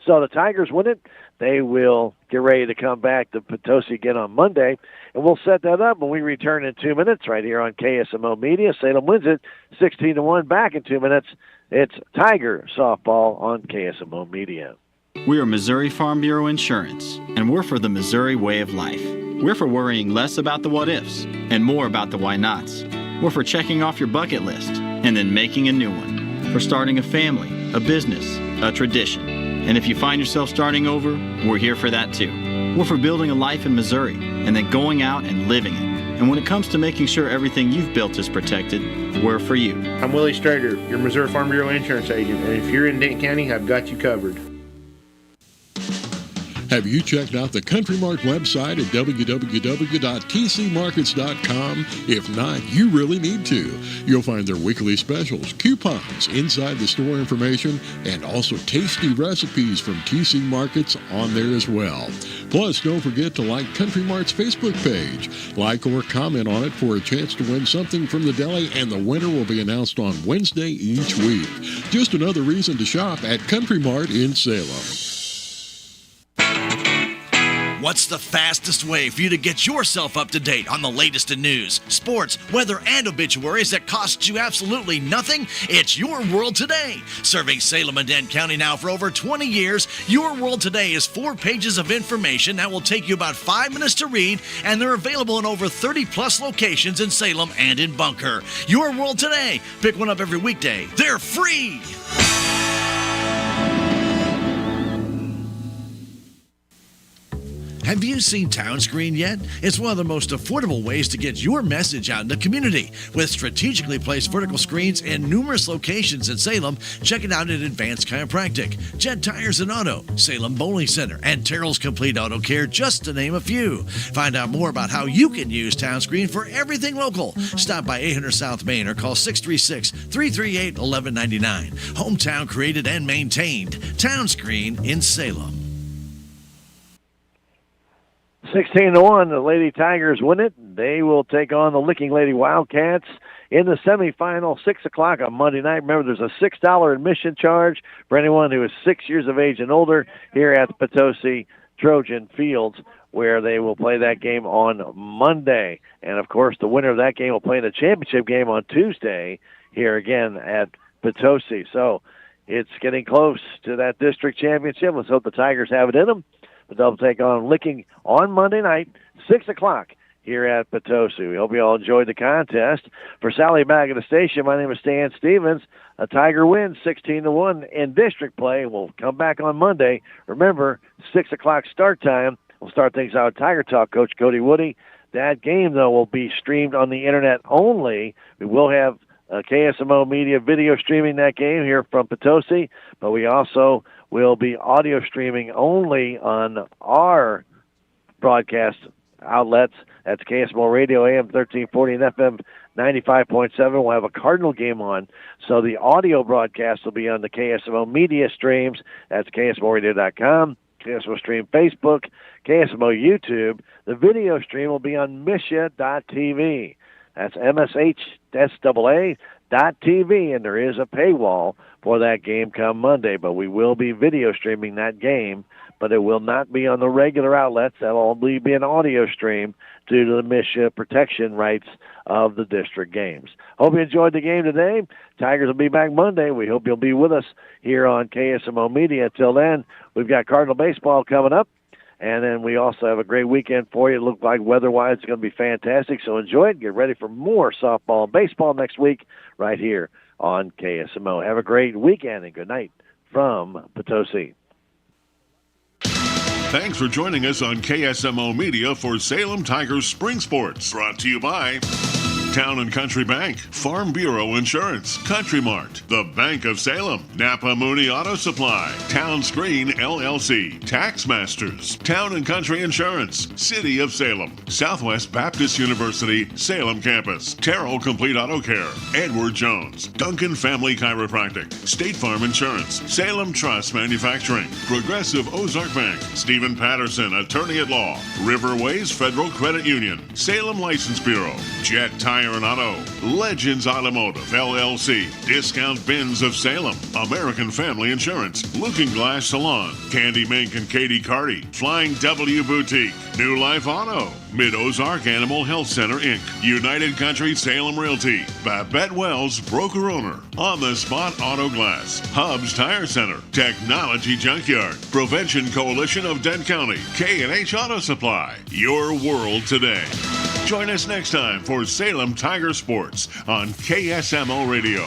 So the Tigers win it. They will get ready to come back to Potosi again on Monday, and we'll set that up when we return in 2 minutes right here on KSMO Media. Salem wins it 16-1. Back in 2 minutes. It's Tiger softball on KSMO Media. We are Missouri Farm Bureau Insurance, and we're for the Missouri way of life. We're for worrying less about the what-ifs and more about the why-nots. We're for checking off your bucket list and then making a new one. For starting a family, a business, a tradition. And if you find yourself starting over, we're here for that too. We're for building a life in Missouri and then going out and living it. And when it comes to making sure everything you've built is protected, we're for you. I'm Willie Strader, your Missouri Farm Bureau Insurance agent, and if you're in Denton County, I've got you covered. Have you checked out the Country Mart website at www.tcmarkets.com? If not, you really need to. You'll find their weekly specials, coupons, inside the store information, and also tasty recipes from TC Markets on there as well. Plus, don't forget to like Country Mart's Facebook page. Like or comment on it for a chance to win something from the deli, and the winner will be announced on Wednesday each week. Just another reason to shop at Country Mart in Salem. What's the fastest way for you to get yourself up to date on the latest in news, sports, weather, and obituaries that costs you absolutely nothing? It's Your World Today. Serving Salem and Dent County now for over 20 years, Your World Today is 4 pages of information that will take you about 5 minutes to read, and they're available in over 30-plus locations in Salem and in Bunker. Your World Today. Pick one up every weekday. They're free. Have you seen Town Screen yet? It's one of the most affordable ways to get your message out in the community. With strategically placed vertical screens in numerous locations in Salem, check it out at Advanced Chiropractic, Jet Tires and Auto, Salem Bowling Center, and Terrell's Complete Auto Care, just to name a few. Find out more about how you can use Town Screen for everything local. Stop by 800 South Main or call 636-338-1199. Hometown created and maintained. Town Screen in Salem. 16-1, the Lady Tigers win it. They will take on the Licking Lady Wildcats in the semifinal, 6 o'clock on Monday night. Remember, there's a $6 admission charge for anyone who is 6 years of age and older here at the Potosi Trojan Fields, where they will play that game on Monday. And, of course, the winner of that game will play in the championship game on Tuesday here again at Potosi. So it's getting close to that district championship. Let's hope the Tigers have it in them. But they'll take on Licking on Monday night, 6 o'clock here at Potosi. We hope you all enjoyed the contest. For Sally back at the station, my name is Stan Stevens. A Tiger wins 16-1 in district play. We'll come back on Monday. Remember, 6 o'clock start time. We'll start things out with Tiger Talk, Coach Cody Woody. That game, though, will be streamed on the Internet only. We will have KSMO Media video streaming that game here from Potosi, but we also will be audio streaming only on our broadcast outlets. That's KSMO Radio, AM 1340 and FM 95.7. We'll have a Cardinal game on. So the audio broadcast will be on the KSMO Media streams. That's KSMORadio.com, KSMO Stream Facebook, KSMO YouTube. The video stream will be on Misha.tv. That's MSHSAA.tv, and there is a paywall for that game come Monday, but we will be video streaming that game, but it will not be on the regular outlets. That'll only be an audio stream due to the Misha protection rights of the district games. Hope you enjoyed the game today. Tigers will be back Monday. We hope you'll be with us here on KSMO Media. Until then, we've got Cardinal baseball coming up. And then we also have a great weekend for you. It looks like weather-wise it's going to be fantastic, so enjoy it. Get ready for more softball and baseball next week right here on KSMO. Have a great weekend and good night from Potosi. Thanks for joining us on KSMO Media for Salem Tigers Spring Sports. Brought to you by Town & Country Bank, Farm Bureau Insurance, Country Mart, The Bank of Salem, Napa Mooney Auto Supply, Town Screen LLC, Tax Masters, Town & Country Insurance, City of Salem, Southwest Baptist University, Salem Campus, Terrell Complete Auto Care, Edward Jones, Duncan Family Chiropractic, State Farm Insurance, Salem Trust Manufacturing, Progressive Ozark Bank, Stephen Patterson, Attorney at Law, Riverways Federal Credit Union, Salem License Bureau, Jet Tire and Auto, Legends Automotive LLC, Discount Bins of Salem, American Family Insurance, Looking Glass Salon, Candy Mink and Katie Carty, Flying W Boutique, New Life Auto, Mid-Ozark Animal Health Center, Inc., United Country Salem Realty, Babette Wells, Broker Owner, On the Spot Auto Glass, Hubs Tire Center, Technology Junkyard, Prevention Coalition of Dent County, K&H Auto Supply, your world today. Join us next time for Salem Tiger Sports on KSMO Radio.